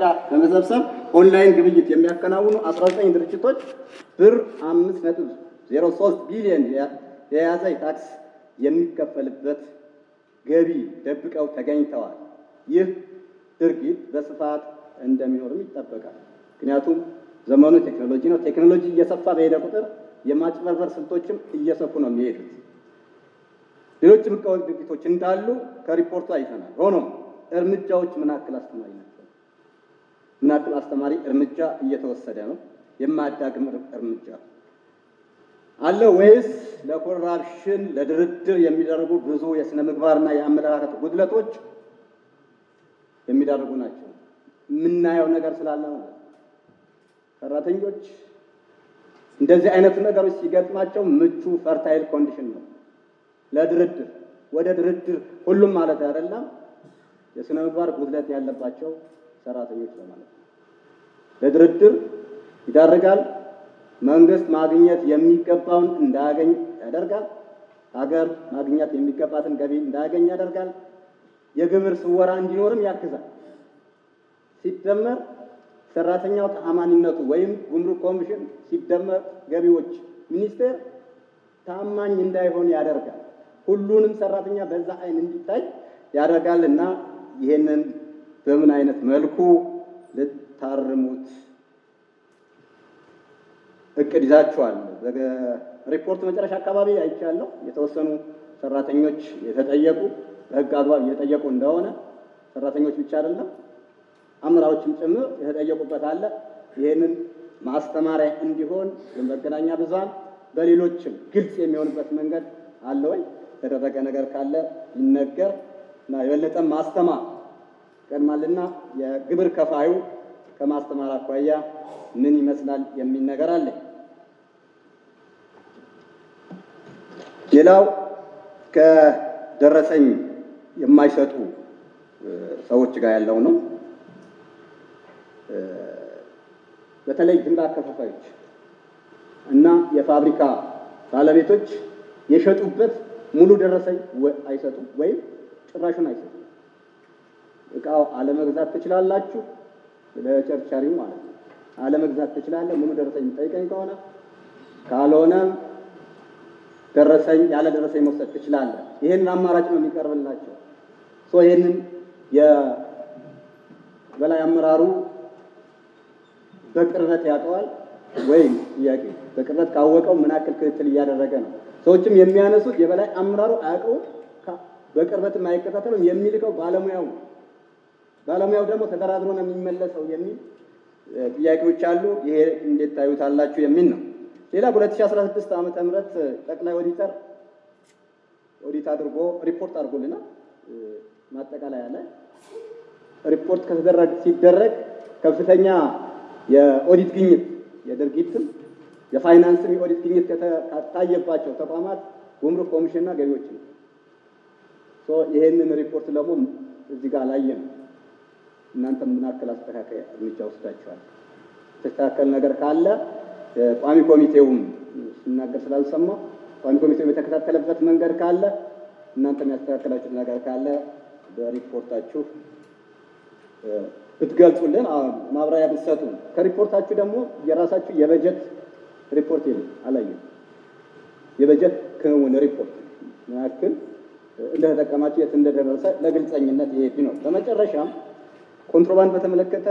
መረጃ በመሰብሰብ ኦንላይን ግብይት የሚያከናውኑ 19 ድርጅቶች ብር 5.03 ቢሊዮን የያዘ ታክስ የሚከፈልበት ገቢ ደብቀው ተገኝተዋል። ይህ ድርጊት በስፋት እንደሚኖርም ይጠበቃል። ምክንያቱም ዘመኑ ቴክኖሎጂ ነው። ቴክኖሎጂ እየሰፋ በሄደ ቁጥር የማጭበርበር ስልቶችም እየሰፉ ነው የሚሄዱት። ሌሎችም ህገወጥ ድርጊቶች እንዳሉ ከሪፖርቱ አይተናል። ሆኖም እርምጃዎች ምን ያክል አስተማሪ ናቸው? ምን ያክል አስተማሪ እርምጃ እየተወሰደ ነው? የማያዳግም እርምጃ አለ ወይስ ለኮራፕሽን ለድርድር የሚደረጉ ብዙ የስነ ምግባርና የአመለካከት ጉድለቶች የሚዳርጉ ናቸው? የምናየው ነገር ስላለ ማለት ነው። ሰራተኞች እንደዚህ አይነት ነገሮች ሲገጥማቸው ምቹ ፈርታይል ኮንዲሽን ነው ለድርድር። ወደ ድርድር ሁሉም ማለት አይደለም፣ የስነ ምግባር ጉድለት ያለባቸው ሰራተኞች ለማለት ነው። ለድርድር ይዳርጋል። መንግስት ማግኘት የሚገባውን እንዳያገኝ ያደርጋል። ሀገር ማግኘት የሚገባትን ገቢ እንዳያገኝ ያደርጋል። የግብር ስወራ እንዲኖርም ያግዛል። ሲደመር ሰራተኛው ተአማኒነቱ ወይም ጉምሩክ ኮሚሽን ሲደመር ገቢዎች ሚኒስቴር ታማኝ እንዳይሆን ያደርጋል። ሁሉንም ሰራተኛ በዛ አይን እንዲታይ ያደርጋልና ይሄንን በምን አይነት መልኩ ልታርሙት እቅድ ይዛችኋል? በሪፖርት መጨረሻ አካባቢ አይቻለሁ የተወሰኑ ሰራተኞች የተጠየቁ በህግ አግባብ እየጠየቁ እንደሆነ ሰራተኞች ብቻ አይደለም አመራሮችም ጭምር የተጠየቁበት አለ። ይሄንን ማስተማሪያ እንዲሆን የመገናኛ ብዙሃን በሌሎችም ግልጽ የሚሆንበት መንገድ አለ ወይ? የተደረገ ነገር ካለ ይነገር እና የበለጠ ማስተማር ቀድማልና የግብር ከፋዩ ከማስተማር አኳያ ምን ይመስላል የሚል ነገር አለ። ሌላው ከደረሰኝ የማይሰጡ ሰዎች ጋር ያለው ነው። በተለይ ጅምላ አከፋፋዮች እና የፋብሪካ ባለቤቶች የሸጡበት ሙሉ ደረሰኝ አይሰጡም ወይም ጭራሹን አይሰጡም። እቃው አለመግዛት ትችላላችሁ፣ ለቸርቻሪው ማለት ነው። አለመግዛት ትችላለህ ሙሉ ደረሰኝ ጠይቀኝ ከሆነ ካልሆነ ደረሰኝ ያለ ደረሰኝ መውሰድ ትችላለህ። ይሄንን አማራጭ ነው የሚቀርብላቸው። ይሄንን የበላይ አመራሩ በቅርበት ያውቀዋል ወይም ጥያቄ በቅርበት ካወቀው ምን ያክል ክትትል እያደረገ ነው? ሰዎችም የሚያነሱት የበላይ አመራሩ አያውቀው በቅርበትም አይከታተልም፣ የሚልከው ባለሙያው ደግሞ ተደራድሮ ነው የሚመለሰው የሚል ጥያቄዎች አሉ። ይሄ እንዴት ታዩታላችሁ የሚል ነው። ሌላ በ2016 ዓመተ ምህረት ጠቅላይ ኦዲተር ኦዲት አድርጎ ሪፖርት አድርጎልናል። ማጠቃለያ ላይ ሪፖርት ሲደረግ ከፍተኛ የኦዲት ግኝት የድርጊትም የፋይናንስም የኦዲት ግኝት ከታየባቸው ተቋማት ጉምሩክ ኮሚሽንና ገቢዎች ነው። ይሄንን ሪፖርት ደግሞ እዚህ ጋር ላየን እናንተ ምን ያክል አስተካካይ እርምጃ ወስዳችኋል? ተስተካከል ነገር ካለ ቋሚ ኮሚቴውም ሲናገር ስላልሰማ ቋሚ ኮሚቴው የተከታተለበት መንገድ ካለ እናንተ የሚያስተካክላችሁት ነገር ካለ በሪፖርታችሁ ብትገልጹልን ማብራሪያ ብትሰጡ። ከሪፖርታችሁ ደግሞ የራሳችሁ የበጀት ሪፖርት ይል አላየም። የበጀት ክንውን ሪፖርት ያክል እንደተጠቀማችሁ የት እንደደረሰ ለግልጸኝነት ይሄ ቢኖር። በመጨረሻም ኮንትሮባንድ በተመለከተ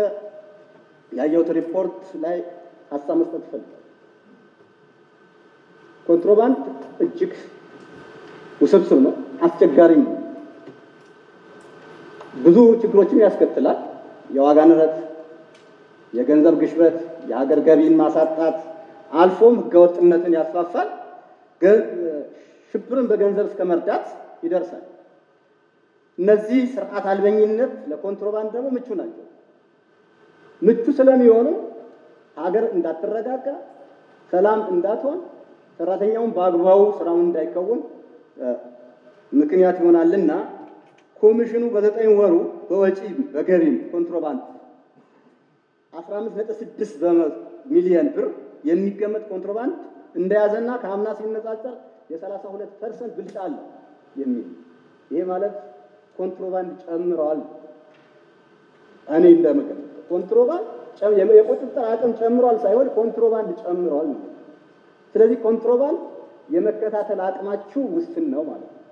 ያየሁት ሪፖርት ላይ ሀሳብ መስጠት ይፈልጋል። ኮንትሮባንድ እጅግ ውስብስብ ነው፣ አስቸጋሪም ነው። ብዙ ችግሮችን ያስከትላል። የዋጋ ንረት፣ የገንዘብ ግሽበት፣ የሀገር ገቢን ማሳጣት አልፎም ህገወጥነትን ያስፋፋል። ሽብርን በገንዘብ እስከ መርዳት ይደርሳል። እነዚህ ስርዓት አልበኝነት ለኮንትሮባንድ ደግሞ ምቹ ናቸው። ምቹ ስለሚሆኑ ሀገር እንዳትረጋጋ፣ ሰላም እንዳትሆን፣ ሰራተኛውን በአግባቡ ስራውን እንዳይከውን ምክንያት ይሆናልና ኮሚሽኑ በ9 ወሩ በወጪ በገቢም ኮንትሮባንድ 15.6 ሚሊዮን ብር የሚገመት ኮንትሮባንድ እንደያዘና ከአምና ሲነጻጸር የ32% ብልጫ አለ የሚል ይሄ ማለት ኮንትሮባንድ ጨምሯል። እኔ እንደምገምተው ኮንትሮባንድ የቁጥጥር አቅም ጨምሯል ሳይሆን ኮንትሮባንድ ጨምሯል ነው። ስለዚህ ኮንትሮባንድ የመከታተል አቅማችሁ ውስን ነው ማለት ነው።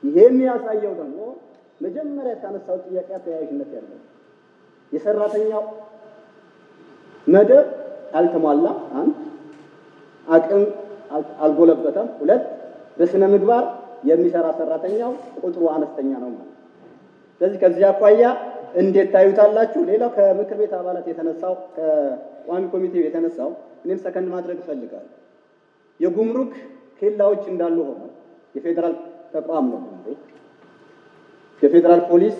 ይሄ የሚያሳየው ደግሞ መጀመሪያ ካነሳው ጥያቄ ተያያዥነት ያለው የሰራተኛው መደብ አልተሟላም፣ አንድ አቅም አልጎለበተም፣ ሁለት በስነ ምግባር የሚሰራ ሰራተኛው ቁጥሩ አነስተኛ ነው ማለት። ስለዚህ ከዚህ አኳያ እንዴት ታዩታላችሁ? ሌላው ከምክር ቤት አባላት የተነሳው ከቋሚ ኮሚቴው የተነሳው እኔም ሰከንድ ማድረግ እፈልጋለሁ። የጉምሩክ ኬላዎች እንዳሉ ሆነው የፌዴራል ተቋም ነው ጉምሩክ፣ የፌዴራል ፖሊስ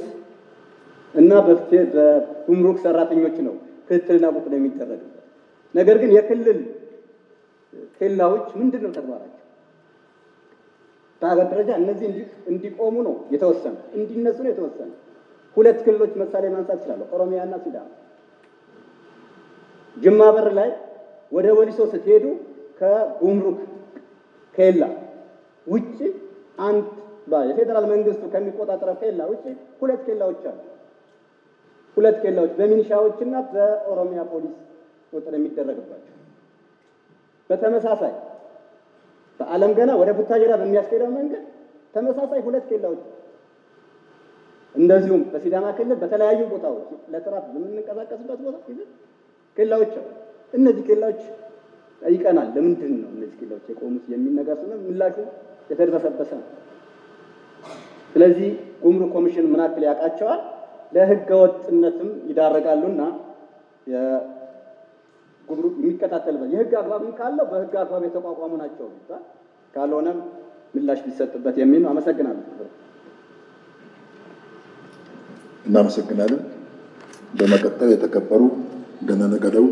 እና በጉምሩክ ሰራተኞች ነው ክትትልና ቁጥጥር የሚደረግበት። ነገር ግን የክልል ኬላዎች ምንድን ነው ተግባራቸው? በሀገር ደረጃ እነዚህ እንዲቆሙ ነው የተወሰነ፣ እንዲነሱ ነው የተወሰነ። ሁለት ክልሎች ምሳሌ ማንሳት ይችላል፣ ኦሮሚያና ሲዳማ። ጅማ በር ላይ ወደ ወሊሶ ስትሄዱ ከጉምሩክ ኬላ ውጪ አንድ የፌዴራል መንግስቱ ከሚቆጣጠረው ኬላ ውጪ ሁለት ኬላዎች አሉ። ሁለት ኬላዎች በሚኒሻዎችና በኦሮሚያ ፖሊስ ቁጥጥር የሚደረግባቸው። በተመሳሳይ በአለም ገና ወደ ቡታጅራ በሚያስኬደው መንገድ ተመሳሳይ ሁለት ኬላዎች፣ እንደዚሁም በሲዳማ ክልል በተለያዩ ቦታዎች ለትራፊክ በምንንቀሳቀስበት ቦታ ኬላዎች አሉ። እነዚህ ኬላዎች ጠይቀናል። ለምንድን ነው እነዚህ ኬላዎች የቆሙት የሚል ነገር ስለሆነ ምላሹ የተደረሰበሰ ነው። ስለዚህ ጉምሩክ ኮሚሽን ምን ያክል ያውቃቸዋል፣ ለህገ ወጥነትም ይዳረጋሉና ጉምሩክ የሚከታተልበት የህግ አግባብም ካለው በህግ አግባብ የተቋቋሙ ናቸው ይባል፣ ካልሆነም ምላሽ ሊሰጥበት የሚል ነው። አመሰግናለሁ። እናመሰግናለን። በመቀጠል የተከበሩ ገነነ ገደው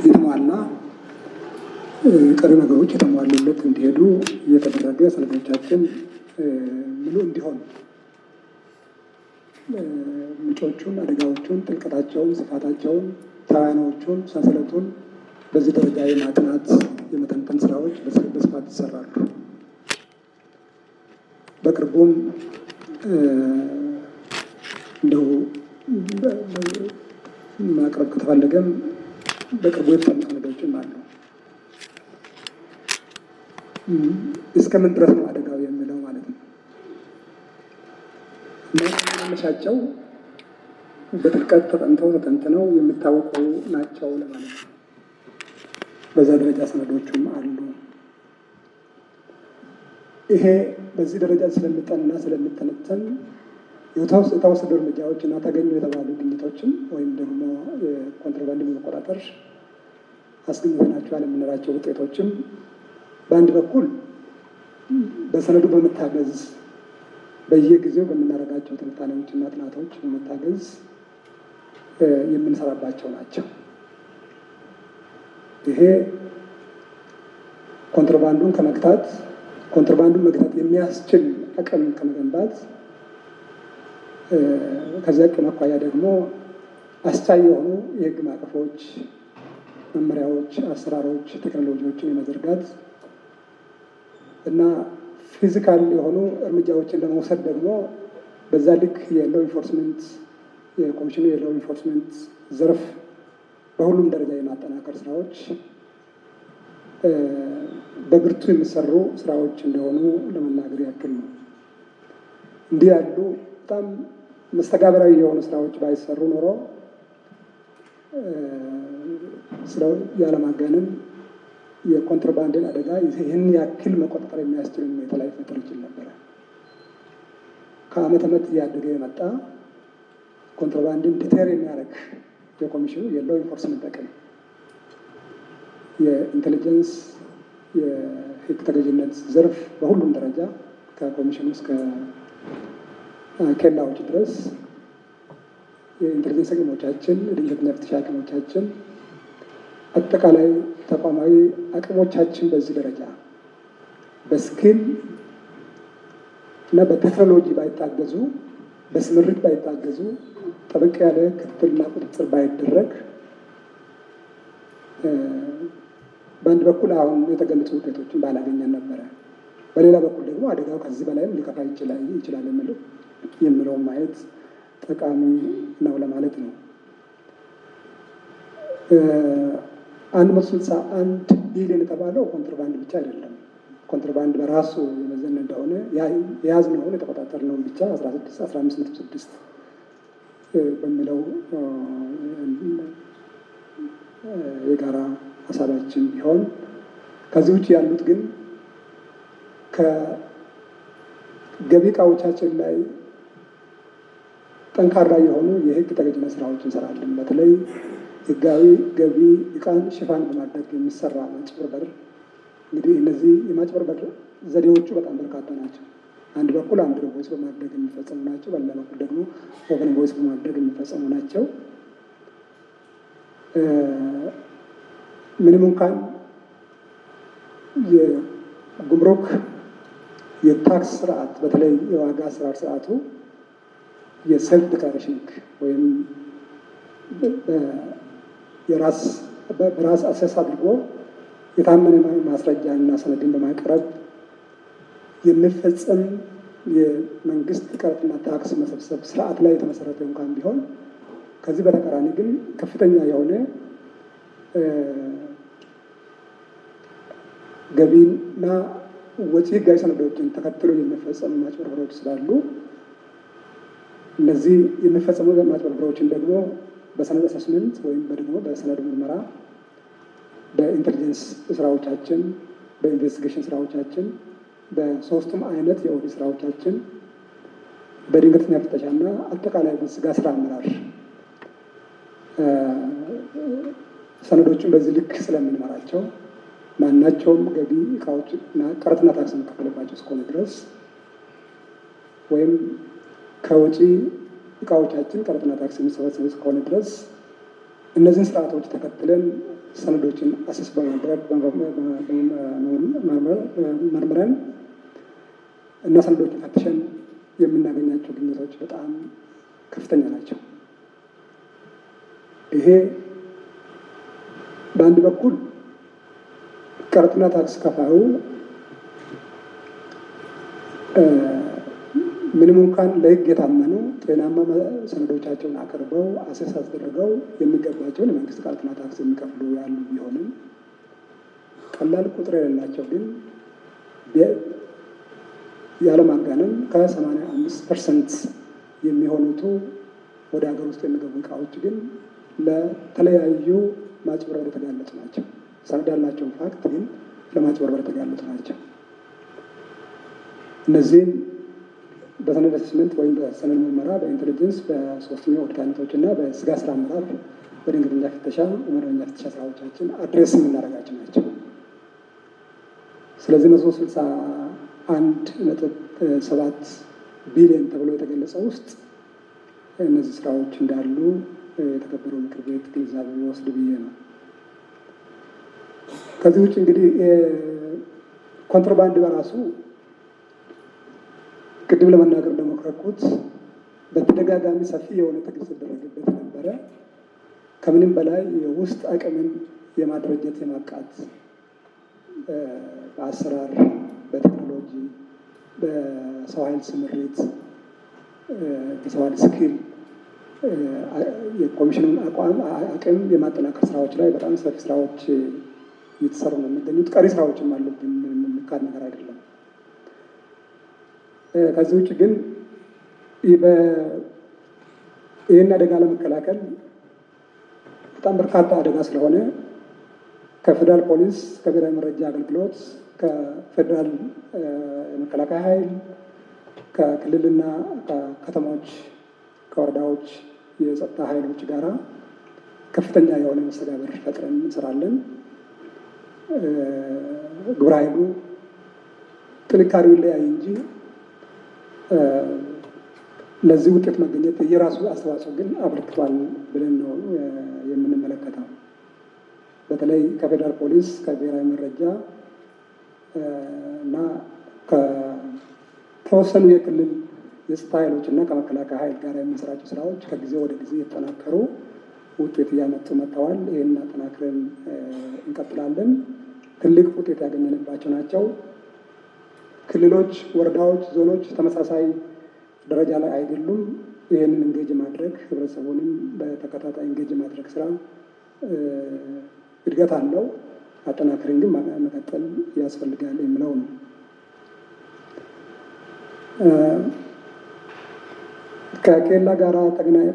የተሟላ ቀሪ ነገሮች የተሟሉለት እንዲሄዱ እየተደረገ ሰነዶቻችን ሙሉ እንዲሆን ምንጮቹን፣ አደጋዎቹን፣ ጥልቀታቸውን፣ ስፋታቸውን፣ ተዋናዮቹን፣ ሰንሰለቱን በዚህ ደረጃ የማጥናት የመተንተን ስራዎች በስፋት ይሰራሉ። በቅርቡም እንደው ማቅረብ ከተፈለገም በቅርቡ የተጠኑ ሰነዶችም አሉ። እስከምን ድረስ ነው አደጋው የሚለው ማለት ነው። መነሻቸው በጥልቀት ተጠንተው ተተንትነው የሚታወቁ ናቸው ለማለት ነው። በዛ ደረጃ ሰነዶቹም አሉ። ይሄ በዚህ ደረጃ ስለሚጠንና ስለሚተነተን የተወሰዱ እርምጃዎች እና ተገኙ የተባሉ ግኝቶችም ወይም ደግሞ የኮንትሮባንድ መቆጣጠር አስገኝተናቸዋል የምንላቸው ውጤቶችም በአንድ በኩል በሰነዱ በመታገዝ በየጊዜው በምናደርጋቸው ትንታኔዎችና ጥናቶች በመታገዝ የምንሰራባቸው ናቸው። ይሄ ኮንትሮባንዱን ከመግታት መግታት የሚያስችል አቅም ከመገንባት ከዚያ አቅም አኳያ ደግሞ አስቻይ የሆኑ የህግ ማዕቀፎች፣ መመሪያዎች፣ አሰራሮች፣ ቴክኖሎጂዎችን የመዘርጋት እና ፊዚካል የሆኑ እርምጃዎችን ለመውሰድ ደግሞ በዛ ልክ የሎው ኢንፎርስመንት የኮሚሽኑ የሎው ኢንፎርስመንት ዘርፍ በሁሉም ደረጃ የማጠናከር ስራዎች በብርቱ የሚሰሩ ስራዎች እንደሆኑ ለመናገር ያክል ነው። እንዲህ ያሉ በጣም መስተጋብራዊ የሆኑ ስራዎች ባይሰሩ ኖሮ ስራው ያለማጋነን የኮንትሮባንድን አደጋ ይህን ያክል መቆጣጠር የሚያስችል ሁኔታ ላይ ፈጠር ይችል ነበረ። ከዓመት ዓመት እያደገ የመጣ ኮንትሮባንድን ዲቴር የሚያደርግ የኮሚሽኑ የሎው ኢንፎርስመንት አቅም፣ የኢንቴሊጀንስ የህግ ተገዥነት ዘርፍ በሁሉም ደረጃ ከኮሚሽኑ እስከ ኬላዎች ድረስ የኢንቴሊጀንስ አቅሞቻችን፣ የድንገተኛ ፍተሻ አቅሞቻችን፣ አጠቃላይ ተቋማዊ አቅሞቻችን በዚህ ደረጃ በስኪል እና በቴክኖሎጂ ባይታገዙ፣ በስምሪት ባይታገዙ፣ ጠበቅ ያለ ክትትልና ቁጥጥር ባይደረግ በአንድ በኩል አሁን የተገለጹ ውጤቶችን ባላገኘን ነበረ። በሌላ በኩል ደግሞ አደጋው ከዚህ በላይም ሊከፋ ይችላል የሚለውን ማየት ጠቃሚ ነው ለማለት ነው። 161 ቢሊዮን የተባለው ኮንትሮባንድ ብቻ አይደለም። ኮንትሮባንድ በራሱ የመዘን እንደሆነ የያዝነውን የተቆጣጠርነውን ብቻ 15.6 በሚለው የጋራ ሀሳባችን ቢሆን ከዚህ ውጭ ያሉት ግን ከገቢ እቃዎቻችን ላይ ጠንካራ የሆኑ የህግ ተገዥነት ስራዎች እንሰራለን። በተለይ ህጋዊ ገቢ እቃን ሽፋን በማድረግ የሚሰራ ማጭበርበር፣ እንግዲህ እነዚህ የማጭበርበር ዘዴዎቹ በጣም በርካታ ናቸው። አንድ በኩል አንድ ቮይስ በማድረግ የሚፈጸሙ ናቸው። በሌላ በኩል ደግሞ ኦቨን ቮይስ በማድረግ የሚፈጸሙ ናቸው። ምንም እንኳን የጉምሩክ የታክስ ስርዓት በተለይ የዋጋ አሰራር ስርዓቱ የሰልፍ ዲክላሬሽን ወይም በራስ አሰስ አድርጎ የታመነ ማስረጃ እና ሰነድን በማቅረብ የሚፈጸም የመንግስት ቀረጥና ታክስ መሰብሰብ ስርዓት ላይ የተመሰረተ እንኳን ቢሆን ከዚህ በተቃራኒ ግን ከፍተኛ የሆነ ገቢና ወጪ ህጋዊ ሰነዶችን ተከትሎ የሚፈጸሙ ማጭበርበሮች ስላሉ እነዚህ የሚፈጸሙ ማጭበርበሮችን ደግሞ በሰነድ አሰስመንት ወይም ደግሞ በሰነድ ምርመራ፣ በኢንቴሊጀንስ ስራዎቻችን፣ በኢንቨስቲጌሽን ስራዎቻችን፣ በሶስቱም አይነት የኦዲት ስራዎቻችን፣ በድንገተኛ ፍተሻና አጠቃላይ በስጋ ስራ አመራር ሰነዶችን በዚህ ልክ ስለምንመራቸው ማናቸውም ገቢ እቃዎች እና ቀረጥና ታክስ የሚከፈልባቸው እስከሆነ ድረስ ወይም ከወጪ እቃዎቻችን ቀረጥና ታክስ የሚሰበሰቡ እስከሆነ ድረስ እነዚህን ስርዓቶች ተከትለን ሰነዶችን አሰስ በማድረግ መርምረን እና ሰነዶችን ፈትሸን የምናገኛቸው ግኝቶች በጣም ከፍተኛ ናቸው። ይሄ በአንድ በኩል ቀረጥና ታክስ ከፋዩ ምንም እንኳን ለሕግ የታመኑ ጤናማ ሰነዶቻቸውን አቅርበው አሰስ አስደርገው የሚገባቸውን የመንግስት ቀረጥና ታክስ የሚከፍሉ ያሉ ቢሆንም ቀላል ቁጥር የሌላቸው ግን ያለማጋነን ከ85% የሚሆኑቱ ወደ ሀገር ውስጥ የሚገቡ እቃዎች ግን ለተለያዩ ማጭበርበር የተጋለጡ ናቸው። ሰነድ ያላቸውን ፋክት ግን ለማጭበርበር የተጋለጡ ናቸው። እነዚህም በሰነድ አሰስመንት ወይም በሰነድ ምርመራ፣ በኢንቴሊጀንስ፣ በሶስተኛ ኦዲት አይነቶች እና በስጋ ስራ አመራር፣ በድንገተኛ ፍተሻ፣ በመደበኛ ፍተሻ ስራዎቻችን አድሬስ የምናደርጋቸው ናቸው። ስለዚህ 161.7 ቢሊዮን ተብሎ የተገለጸው ውስጥ እነዚህ ስራዎች እንዳሉ የተከበረው ምክር ቤት ግንዛቤ የሚወስድ ብዬ ነው። ከዚህ ውጭ እንግዲህ ኮንትሮባንድ በራሱ ቅድም ለመናገር እንደሞከርኩት በተደጋጋሚ ሰፊ የሆነ ትግል ሲደረግበት ነበረ። ከምንም በላይ የውስጥ አቅምን የማድረጀት የማብቃት በአሰራር፣ በቴክኖሎጂ፣ በሰው ኃይል ስምሪት፣ በሰው ኃይል ስኪል የኮሚሽኑን አቅም የማጠናከር ስራዎች ላይ በጣም ሰፊ ስራዎች እየተሰሩ ነው የሚገኙት። ቀሪ ስራዎችም አሉብን፣ የሚካድ ነገር አይደለም። ከዚህ ውጭ ግን ይህን አደጋ ለመከላከል በጣም በርካታ አደጋ ስለሆነ ከፌዴራል ፖሊስ፣ ከብሔራዊ መረጃ አገልግሎት፣ ከፌዴራል መከላከያ ኃይል፣ ከክልልና ከከተሞች፣ ከወረዳዎች የጸጥታ ኃይሎች ጋራ ከፍተኛ የሆነ መስተጋብር ፈጥረን እንሰራለን። ግብረ ኃይሉ ጥንካሬው ይለያይ እንጂ ለዚህ ውጤት መገኘት የራሱ አስተዋጽኦ ግን አበርክቷል ብለን ነው የምንመለከተው። በተለይ ከፌዴራል ፖሊስ፣ ከብሔራዊ መረጃ እና ከተወሰኑ የክልል የጸጥታ ኃይሎች እና ከመከላከያ ኃይል ጋር የምንሰራቸው ስራዎች ከጊዜ ወደ ጊዜ የተጠናከሩ ውጤት እያመጡ መጥተዋል። ይህን አጠናክረን እንቀጥላለን። ትልቅ ውጤት ያገኘንባቸው ናቸው። ክልሎች፣ ወረዳዎች፣ ዞኖች ተመሳሳይ ደረጃ ላይ አይደሉም። ይህንን እንጌጅ ማድረግ ህብረተሰቡንም በተከታታይ እንጌጅ ማድረግ ስራ እድገት አለው። አጠናክረን ግን መቀጠል ያስፈልጋል የሚለው ነው። ከኬላ ጋር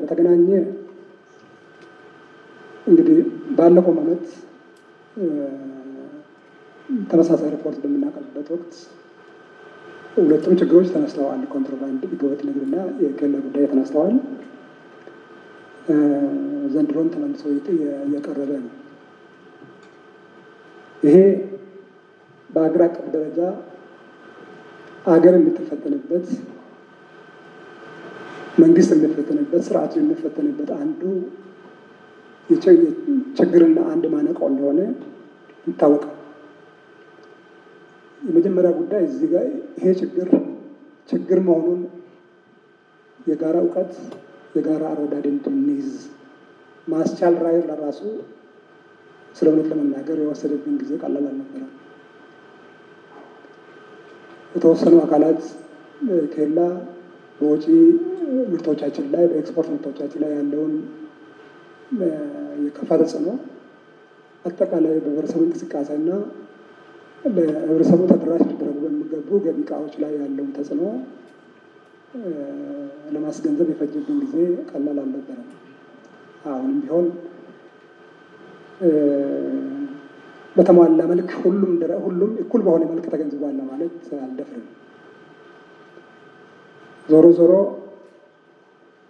በተገናኘ እንግዲህ ባለፈው ዓመት ተመሳሳይ ሪፖርት በምናቀርብበት ወቅት ሁለቱም ችግሮች ተነስተዋል። ኮንትሮባንድ፣ ህገወጥ ንግድና የኬላ ጉዳይ ተነስተዋል። ዘንድሮም ተመልሶ እየቀረበ ነው። ይሄ በአገር አቀፍ ደረጃ አገር የምትፈተንበት፣ መንግስት የሚፈተንበት፣ ስርዓቱ የሚፈተንበት አንዱ ችግርና አንድ ማነቆ እንደሆነ ይታወቃል። የመጀመሪያ ጉዳይ እዚህ ጋር ይሄ ችግር መሆኑን የጋራ እውቀት፣ የጋራ አረዳድ እንድንይዝ ማስቻል ራዕይ ለራሱ ስለ እውነት ለመናገር የወሰደብን ጊዜ ቀላል አልነበረም። የተወሰኑ አካላት ኬላ በወጪ ምርቶቻችን ላይ፣ በኤክስፖርት ምርቶቻችን ላይ ያለውን የከፋ ተጽዕኖ አጠቃላይ በህብረተሰቡ እንቅስቃሴና ለህብረተሰቡ ተደራሽ ሊደረጉ በሚገቡ ገቢ እቃዎች ላይ ያለውን ተጽዕኖ ለማስገንዘብ የፈጀብን ጊዜ ቀላል አልነበረም። አሁንም ቢሆን በተሟላ መልክ ሁሉም እኩል በሆነ መልክ ተገንዝቧል ማለት አልደፍርም። ዞሮ ዞሮ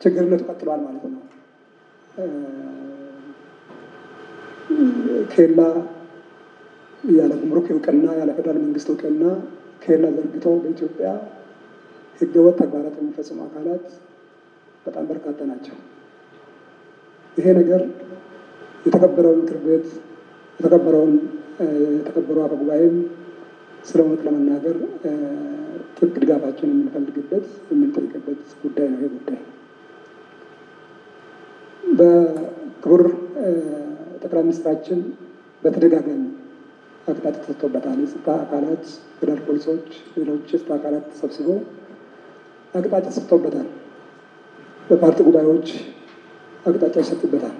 ችግርነቱ ቀጥሏል ማለት ነው። ኬላ ያለ ጉምሩክ እውቅና፣ ያለ ፌደራል መንግስት እውቅና ኬላ ዘርግተው በኢትዮጵያ ህገወጥ ተግባራት የሚፈጽሙ አካላት በጣም በርካታ ናቸው። ይሄ ነገር የተከበረውን ምክር ቤት የተከበሩ አፈ ጉባኤም ስለ እውነት ለመናገር ጥብቅ ድጋፋቸውን የምንጠይቅበት ጉዳይ ነው። ይሄ ጉዳይ በክቡር ጠቅላይ ሚኒስትራችን በተደጋጋሚ አቅጣጫ ተሰጥቶበታል። የጸጥታ አካላት፣ ፌደራል ፖሊሶች፣ ሌሎች የጸጥታ አካላት ተሰብስበው አቅጣጫ ተሰጥቶበታል። በፓርቲ ጉባኤዎች አቅጣጫ ይሰጥበታል።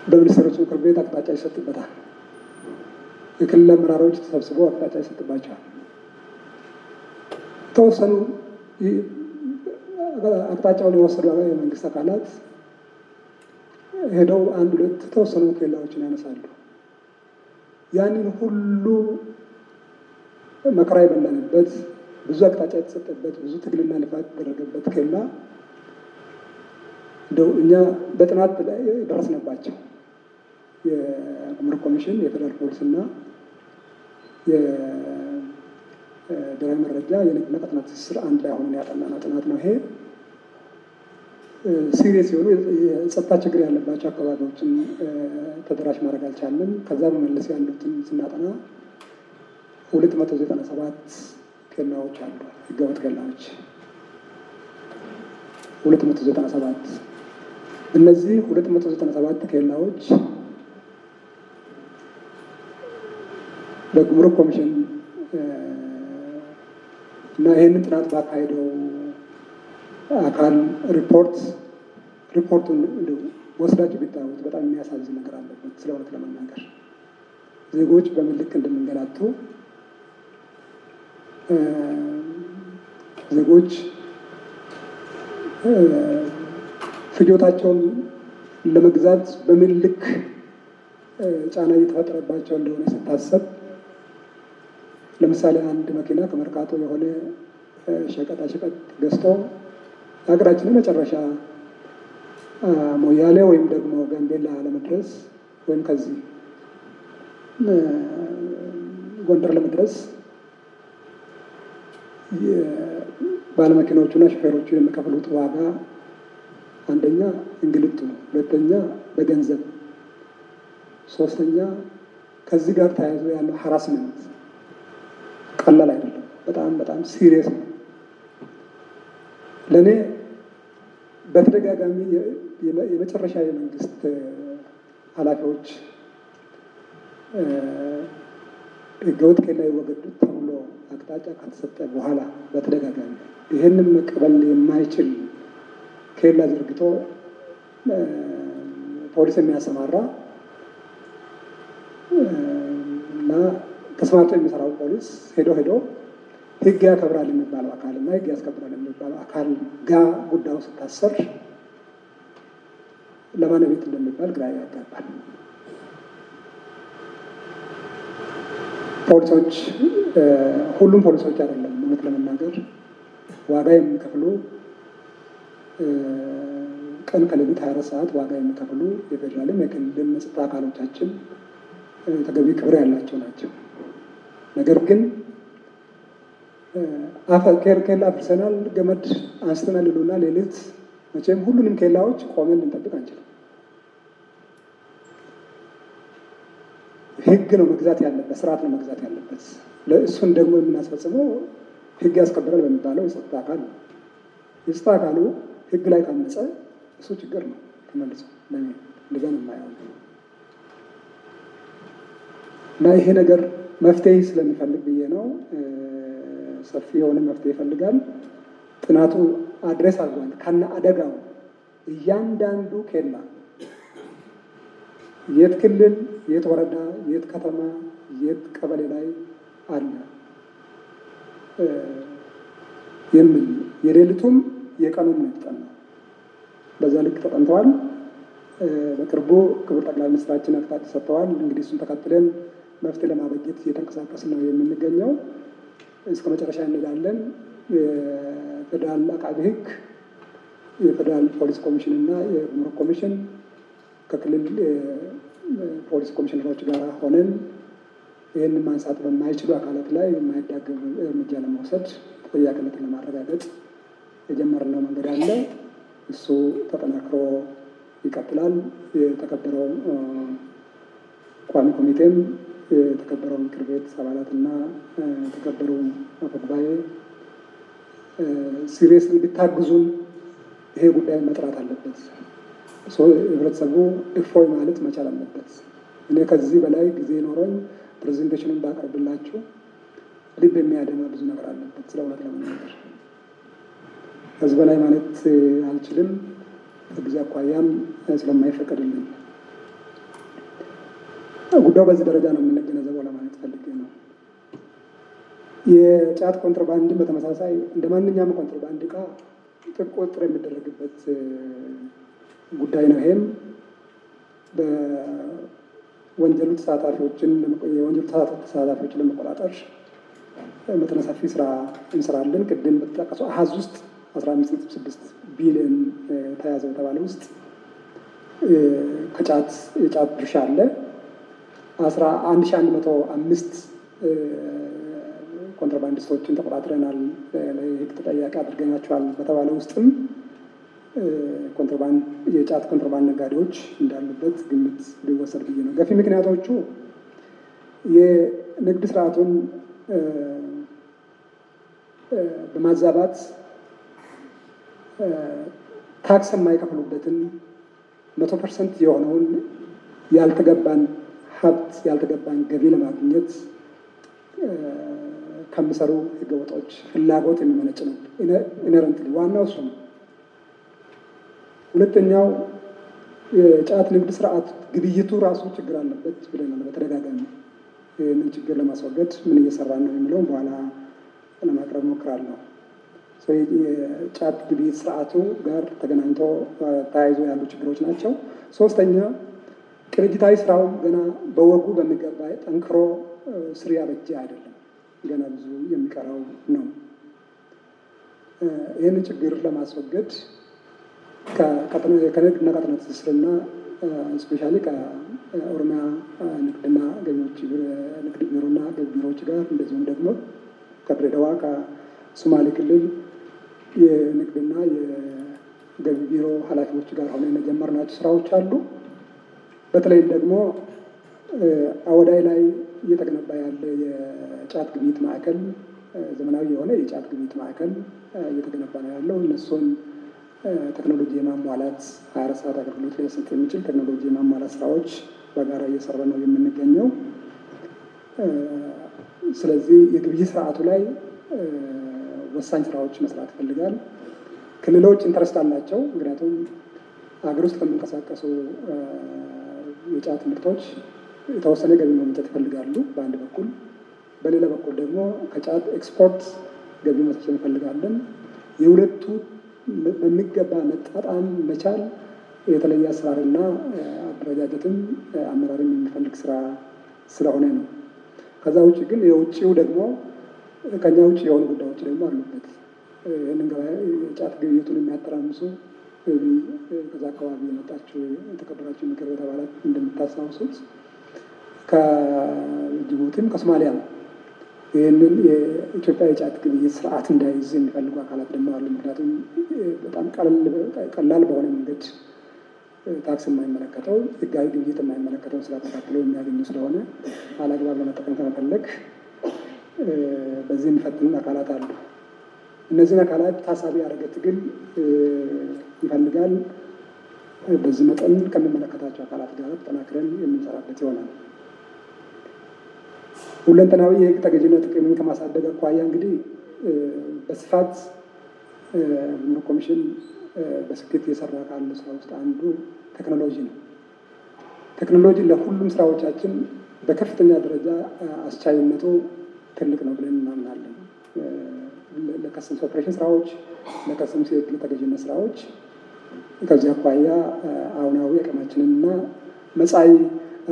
በሚኒስትሮች ምክር ቤት አቅጣጫ ይሰጥበታል። የክልል አመራሮች ተሰብስበው አቅጣጫ ይሰጥባቸዋል። ተወሰኑ አቅጣጫውን የወሰዱ የመንግስት አካላት ሄደው አንድ ሁለት ተወሰኑ ኬላዎችን ያነሳሉ። ያንን ሁሉ መከራ የበላንበት፣ ብዙ አቅጣጫ የተሰጠበት፣ ብዙ ትግልና ልፋት የተደረገበት ኬላ እንደው እኛ በጥናት ደረስንባቸው። የጉምሩክ ኮሚሽን፣ የፌደራል ፖሊስና የብሔራዊ መረጃ የንግድና ቀጠና ትስስር አንድ ላይ ሆነን ያጠናነው ጥናት ነው። ይሄ ሲሪየስ የሆኑ የጸጥታ ችግር ያለባቸው አካባቢዎችን ተደራሽ ማድረግ አልቻለም። ከዛ በመለስ ያሉትን ስናጠና 297 ኬላዎች አሉ፣ ህገወጥ ኬላዎች 297። እነዚህ 297 ኬላዎች በጉምሩክ ኮሚሽን እና ይህንን ጥናት ባካሄደው አካል ሪፖርቱን ወስዳችሁ ቢታዩት በጣም የሚያሳዝን ነገር አለበት። ስለ እውነት ለመናገር ዜጎች በምን ልክ እንደምንገላቱ፣ ዜጎች ፍጆታቸውን ለመግዛት በምን ልክ ጫና እየተፈጠረባቸው እንደሆነ ሲታሰብ፣ ለምሳሌ አንድ መኪና ከመርካቶ የሆነ ሸቀጣሸቀጥ ገዝቶ ሀገራችንን መጨረሻ ሞያሌ ወይም ደግሞ ጋምቤላ ለመድረስ ወይም ከዚህ ጎንደር ለመድረስ ባለመኪናዎቹና ሾፌሮቹ የሚከፍሉት ዋጋ አንደኛ እንግልቱ፣ ሁለተኛ በገንዘብ፣ ሶስተኛ ከዚህ ጋር ተያይዞ ያለው ሀራስመንት ቀላል አይደለም። በጣም ሲሪየስ ነው። ለእኔ በተደጋጋሚ የመጨረሻ የመንግስት ኃላፊዎች ህገወጥ ኬላ ይወገዱት ተብሎ አቅጣጫ ከተሰጠ በኋላ በተደጋጋሚ ይህንን መቀበል የማይችል ኬላ ዘርግቶ ፖሊስ የሚያሰማራ እና ተስማምቶ የሚሰራው ፖሊስ ሄዶ ህግ ያከብራል የሚባለው አካል እና ህግ ያስከብራል የሚባለው አካል ጋር ጉዳዩ ስታሰር ለማን ቤት እንደሚባል ግራ ያጋባል። ፖሊሶች ሁሉም ፖሊሶች አይደለም፣ እውነት ለመናገር ዋጋ የሚከፍሉ ቀን ከሌሊት 24 ሰዓት ዋጋ የሚከፍሉ የፌዴራልም የክልልም የጸጥታ አካሎቻችን ተገቢ ክብር ያላቸው ናቸው። ነገር ግን ኬላ አፍርሰናል፣ ገመድ አንስተናል ይሉና ሌሊት መቼም ሁሉንም ኬላዎች ቆመን ልንጠብቅ አንችልም። ህግ ነው መግዛት ያለበት፣ ስርዓት ነው መግዛት ያለበት። እሱን ደግሞ የምናስፈጽመው ህግ ያስከብራል በሚባለው የጸጥታ አካል ነው። የጸጥታ አካሉ ህግ ላይ ካመፀ እሱ ችግር ነው ተመልሶ እንደዛ ነው የማየው እና ይሄ ነገር መፍትሄ ስለሚፈልግ ብዬ ነው። ሰፊ የሆነ መፍትሄ ይፈልጋል። ጥናቱ አድሬስ አድርጓል ከነ አደጋው እያንዳንዱ ኬላ የት ክልል፣ የት ወረዳ፣ የት ከተማ፣ የት ቀበሌ ላይ አለ የሚል የሌሊቱም የቀኑም ነው። በዛ ልክ ተጠንተዋል። በቅርቡ ክቡር ጠቅላይ ሚኒስትራችን አቅጣጫ ሰጥተዋል። እንግዲህ እሱን ተከትለን መፍትሄ ለማበጀት እየተንቀሳቀስ ነው የምንገኘው። እስከ መጨረሻ እንሄዳለን። የፌዴራል አቃቤ ሕግ፣ የፌዴራል ፖሊስ ኮሚሽን እና የጉምሩክ ኮሚሽን ከክልል ፖሊስ ኮሚሽነሮች ጋር ሆነን ይህን ማንሳት በማይችሉ አካላት ላይ የማይዳገም እርምጃ ለመውሰድ ተጠያቂነትን ለማረጋገጥ የጀመርነው መንገድ አለ። እሱ ተጠናክሮ ይቀጥላል። የተከበረው ቋሚ ኮሚቴም የተከበረው ምክር ቤት አባላትና የተከበሩ አፈ ጉባኤ ሲሪየስሊ ቢታግዙን ይሄ ጉዳይ መጥራት አለበት። ህብረተሰቡ እፎይ ማለት መቻል አለበት። እኔ ከዚህ በላይ ጊዜ ኖሮኝ ፕሬዘንቴሽኑን ባቀርብላችሁ ልብ የሚያደማ ብዙ ነገር አለበት። ስለ እውነት ለመናገር ከዚህ በላይ ማለት አልችልም፣ ከጊዜ አኳያም ስለማይፈቀድልኝ ጉዳዩ በዚህ ደረጃ ነው የምንገነዘበው ለማለት ፈልጌ ነው። የጫት ኮንትሮባንድን በተመሳሳይ እንደ ማንኛውም ኮንትሮባንድ እቃ ቁጥጥር የሚደረግበት ጉዳይ ነው። ይሄም በወንጀሉ ተሳታፊዎችን ለመቆጣጠር መጠነ ሰፊ ስራ እንሰራለን። ቅድም በተጠቀሰው አሃዝ ውስጥ 15.6 ቢሊዮን ተያዘ በተባለ ውስጥ የጫት ድርሻ አለ። 1105 ኮንትሮባንዲስቶችን ተቆጣጥረናል፣ ለህግ ተጠያቂ አድርገናቸዋል በተባለ ውስጥም የጫት ኮንትሮባንድ ነጋዴዎች እንዳሉበት ግምት ሊወሰድ ብዬ ነው። ገፊ ምክንያቶቹ የንግድ ስርዓቱን በማዛባት ታክስ የማይከፍሉበትን 100% የሆነውን ያልተገባን ሀብት ያልተገባን ገቢ ለማግኘት ከሚሰሩ ህገወጦች ፍላጎት የሚመነጭ ነው። ኢነረንትሊ ዋናው እሱ ነው። ሁለተኛው የጫት ንግድ ስርዓት ግብይቱ ራሱ ችግር አለበት ብለናል በተደጋጋሚ። ይህንን ችግር ለማስወገድ ምን እየሰራ ነው የሚለውን በኋላ ለማቅረብ ሞክራለሁ። የጫት ግብይት ስርዓቱ ጋር ተገናኝቶ ተያይዞ ያሉ ችግሮች ናቸው። ሶስተኛ ቅንጅታዊ ስራው ገና በወጉ በሚገባ ጠንክሮ ስር ያበጀ አይደለም፣ ገና ብዙ የሚቀረው ነው። ይህንን ችግር ለማስወገድ ከንግድና ቀጠና ትስስርና ስፔሻሊ ከኦሮሚያ ንግድና ገቢዎች ንግድ ቢሮና ገቢ ቢሮዎች ጋር እንደዚሁም ደግሞ ከድሬዳዋ ከሶማሌ ክልል የንግድና የገቢ ቢሮ ኃላፊዎች ጋር ሆነን የጀመርናቸው ስራዎች አሉ። በተለይም ደግሞ አወዳይ ላይ እየተገነባ ያለ የጫት ግብይት ማዕከል ዘመናዊ የሆነ የጫት ግብይት ማዕከል እየተገነባ ነው ያለው። እነሱን ቴክኖሎጂ የማሟላት 24 ሰዓት አገልግሎት ሊሰጥ የሚችል ቴክኖሎጂ የማሟላት ስራዎች በጋራ እየሰራ ነው የምንገኘው። ስለዚህ የግብይት ስርዓቱ ላይ ወሳኝ ስራዎች መስራት ይፈልጋል። ክልሎች ኢንተረስት አላቸው። ምክንያቱም ሀገር ውስጥ ከሚንቀሳቀሱ የጫት ምርቶች የተወሰነ ገቢ ማግኘት ይፈልጋሉ በአንድ በኩል፣ በሌላ በኩል ደግሞ ከጫት ኤክስፖርት ገቢ መሰብሰብ እንፈልጋለን። የሁለቱ በሚገባ መጣጣም መቻል የተለየ አሰራርና አደረጃጀትም አመራርም የሚፈልግ ስራ ስለሆነ ነው። ከዛ ውጭ ግን የውጭው ደግሞ ከኛ ውጭ የሆኑ ጉዳዮች ደግሞ አሉበት። ይህንን የጫት ግብይቱን የሚያተራምሱ ከዛ አካባቢ የመጣችው የተከበራቸው ምክር ቤት አባላት እንደምታስታውሱት ከጅቡቲም ከሶማሊያም ይህንን የኢትዮጵያ የጫት ግብይት ስርዓት እንዳይዝ የሚፈልጉ አካላት ደግሞ አሉ። ምክንያቱም በጣም ቀላል በሆነ መንገድ ታክስ የማይመለከተው ህጋዊ ግብይት የማይመለከተውን ስራ ተካክለው የሚያገኙ ስለሆነ አላግባብ ለመጠቀም ከመፈለግ በዚህ የሚፈትኑን አካላት አሉ። እነዚህን አካላት ታሳቢ ያደረገ ትግል ይፈልጋል። በዚህ መጠን ከሚመለከታቸው አካላት ጋር ተጠናክረን የምንሰራበት ይሆናል። ሁለንተናዊ የህግ ተገዥነት ጥቅምን ከማሳደግ አኳያ እንግዲህ በስፋት ጉምሩክ ኮሚሽን በስኬት የሰራ ካለ ስራ ውስጥ አንዱ ቴክኖሎጂ ነው። ቴክኖሎጂ ለሁሉም ስራዎቻችን በከፍተኛ ደረጃ አስቻይነቱ ትልቅ ነው ብለን እናምናለን። ለከስተምስ ኦፕሬሽን ስራዎች፣ ለከስተምስ የህግ ተገዥነት ስራዎች ከዚህ አኳያ አሁናዊ አቅማችንንና መጻኢ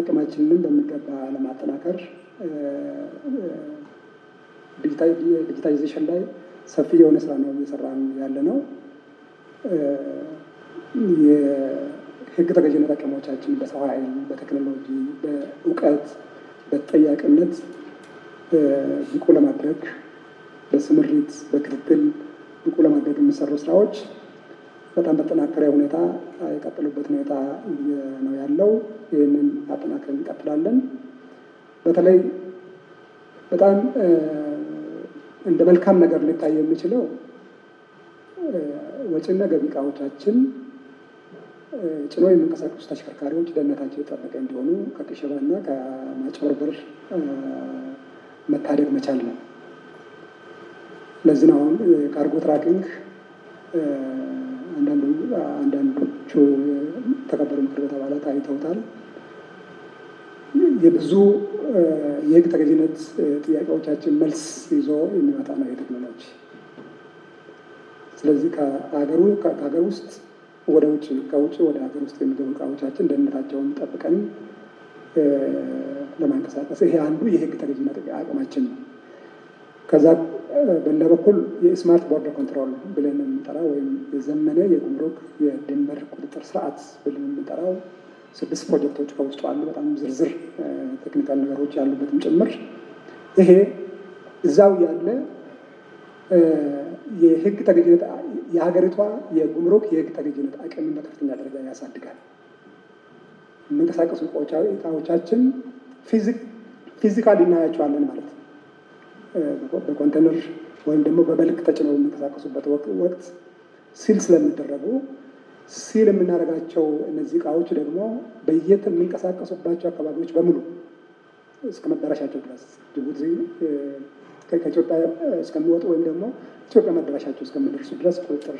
አቅማችንን በሚገባ ለማጠናከር ዲጂታይዜሽን ላይ ሰፊ የሆነ ስራ ነው እየሰራን ያለ ነው። የህግ ተገዥነት አቅሞቻችን በሰው ኃይል፣ በቴክኖሎጂ፣ በእውቀት፣ በተጠያቂነት ብቁ ለማድረግ በስምሪት በክትትል ብቁ ለማድረግ የሚሰሩ ስራዎች በጣም በተጠናከረ ሁኔታ የቀጠሉበት ሁኔታ ነው ያለው። ይህንን አጠናክረን እንቀጥላለን። በተለይ በጣም እንደ መልካም ነገር ሊታይ የሚችለው ወጪና ገቢ ዕቃዎቻችን ጭኖ የሚንቀሳቀሱ ተሽከርካሪዎች ደህንነታቸው የጠበቀ እንዲሆኑ ከቅሸባና ከማጭበርበር መታደግ መቻል ነው። ለዚህ ነው አሁን ካርጎ ትራኪንግ አንዳንዶቹ የተከበሩ ምክር ቤት አባላት አይተውታል። የብዙ የህግ ተገዥነት ጥያቄዎቻችን መልስ ይዞ የሚመጣ ነው የቴክኖሎጂ። ስለዚህ ከሀገር ውስጥ ወደ ውጭ፣ ከውጭ ወደ ሀገር ውስጥ የሚገቡ እቃዎቻችን ደህንነታቸውን ጠብቀን ለማንቀሳቀስ ይሄ አንዱ የህግ ተገዥነት አቅማችን ነው። ከዛ በሌላ በኩል የስማርት ቦርደር ኮንትሮል ብለን የምንጠራው ወይም የዘመነ የጉምሩክ የድንበር ቁጥጥር ስርዓት ብለን የምንጠራው 6 ፕሮጀክቶች ከውስጡ አሉ። በጣም ዝርዝር ቴክኒካል ነገሮች ያሉበትም ጭምር። ይሄ እዛው ያለ የህግ ተገዥነት የሀገሪቷ የጉምሩክ የህግ ተገዥነት አቅምን በከፍተኛ ደረጃ ያሳድጋል። የሚንቀሳቀሱ እቃዎቻችን ፊዚካሊ እናያቸዋለን ማለት ነው። በኮንቴነር ወይም ደግሞ በበልክ ተጭነው የሚንቀሳቀሱበት ወቅት ሲል ስለሚደረጉ ሲል የምናደርጋቸው እነዚህ እቃዎች ደግሞ በየት የሚንቀሳቀሱባቸው አካባቢዎች በሙሉ እስከ መዳረሻቸው ድረስ ጅቡቲ ከኢትዮጵያ እስከሚወጡ ወይም ደግሞ ኢትዮጵያ መዳረሻቸው እስከሚደርሱ ድረስ ቁጥጥር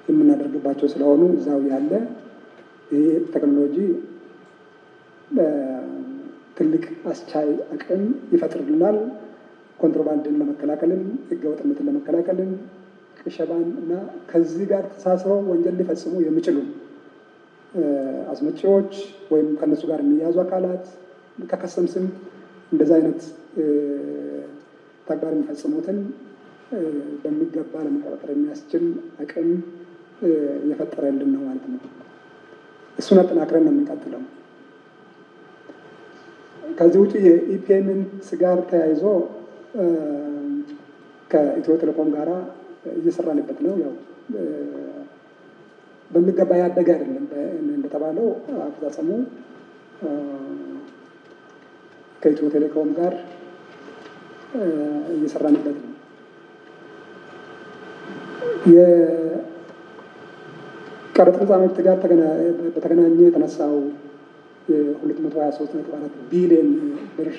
የምናደርግባቸው ስለሆኑ እዛው ያለ ይህ ቴክኖሎጂ ትልቅ አስቻይ አቅም ይፈጥርልናል። ኮንትሮባንድን ለመከላከልን፣ ህገወጥነትን ለመከላከልን፣ ቅሸባን እና ከዚህ ጋር ተሳስረው ወንጀል ሊፈጽሙ የሚችሉ አስመጪዎች ወይም ከነሱ ጋር የሚያዙ አካላት ከከስተምስም እንደዚህ አይነት ተግባር የሚፈጽሙትን በሚገባ ለመቆጣጠር የሚያስችል አቅም እየፈጠረልን ነው ማለት ነው። እሱን አጠናክረን ነው የምንቀጥለው። ከዚህ ውጭ የኢፔመንት ጋር ተያይዞ ከኢትዮ ቴሌኮም ጋር እየሰራንበት ነው። ያው በሚገባ ያደገ አይደለም እንደተባለው አፈጻጸሙ። ከኢትዮ ቴሌኮም ጋር እየሰራንበት ነው። የቀረጥ ነፃ መብት ጋር በተገናኘ የተነሳው የ223.4 ቢሊዮን ብር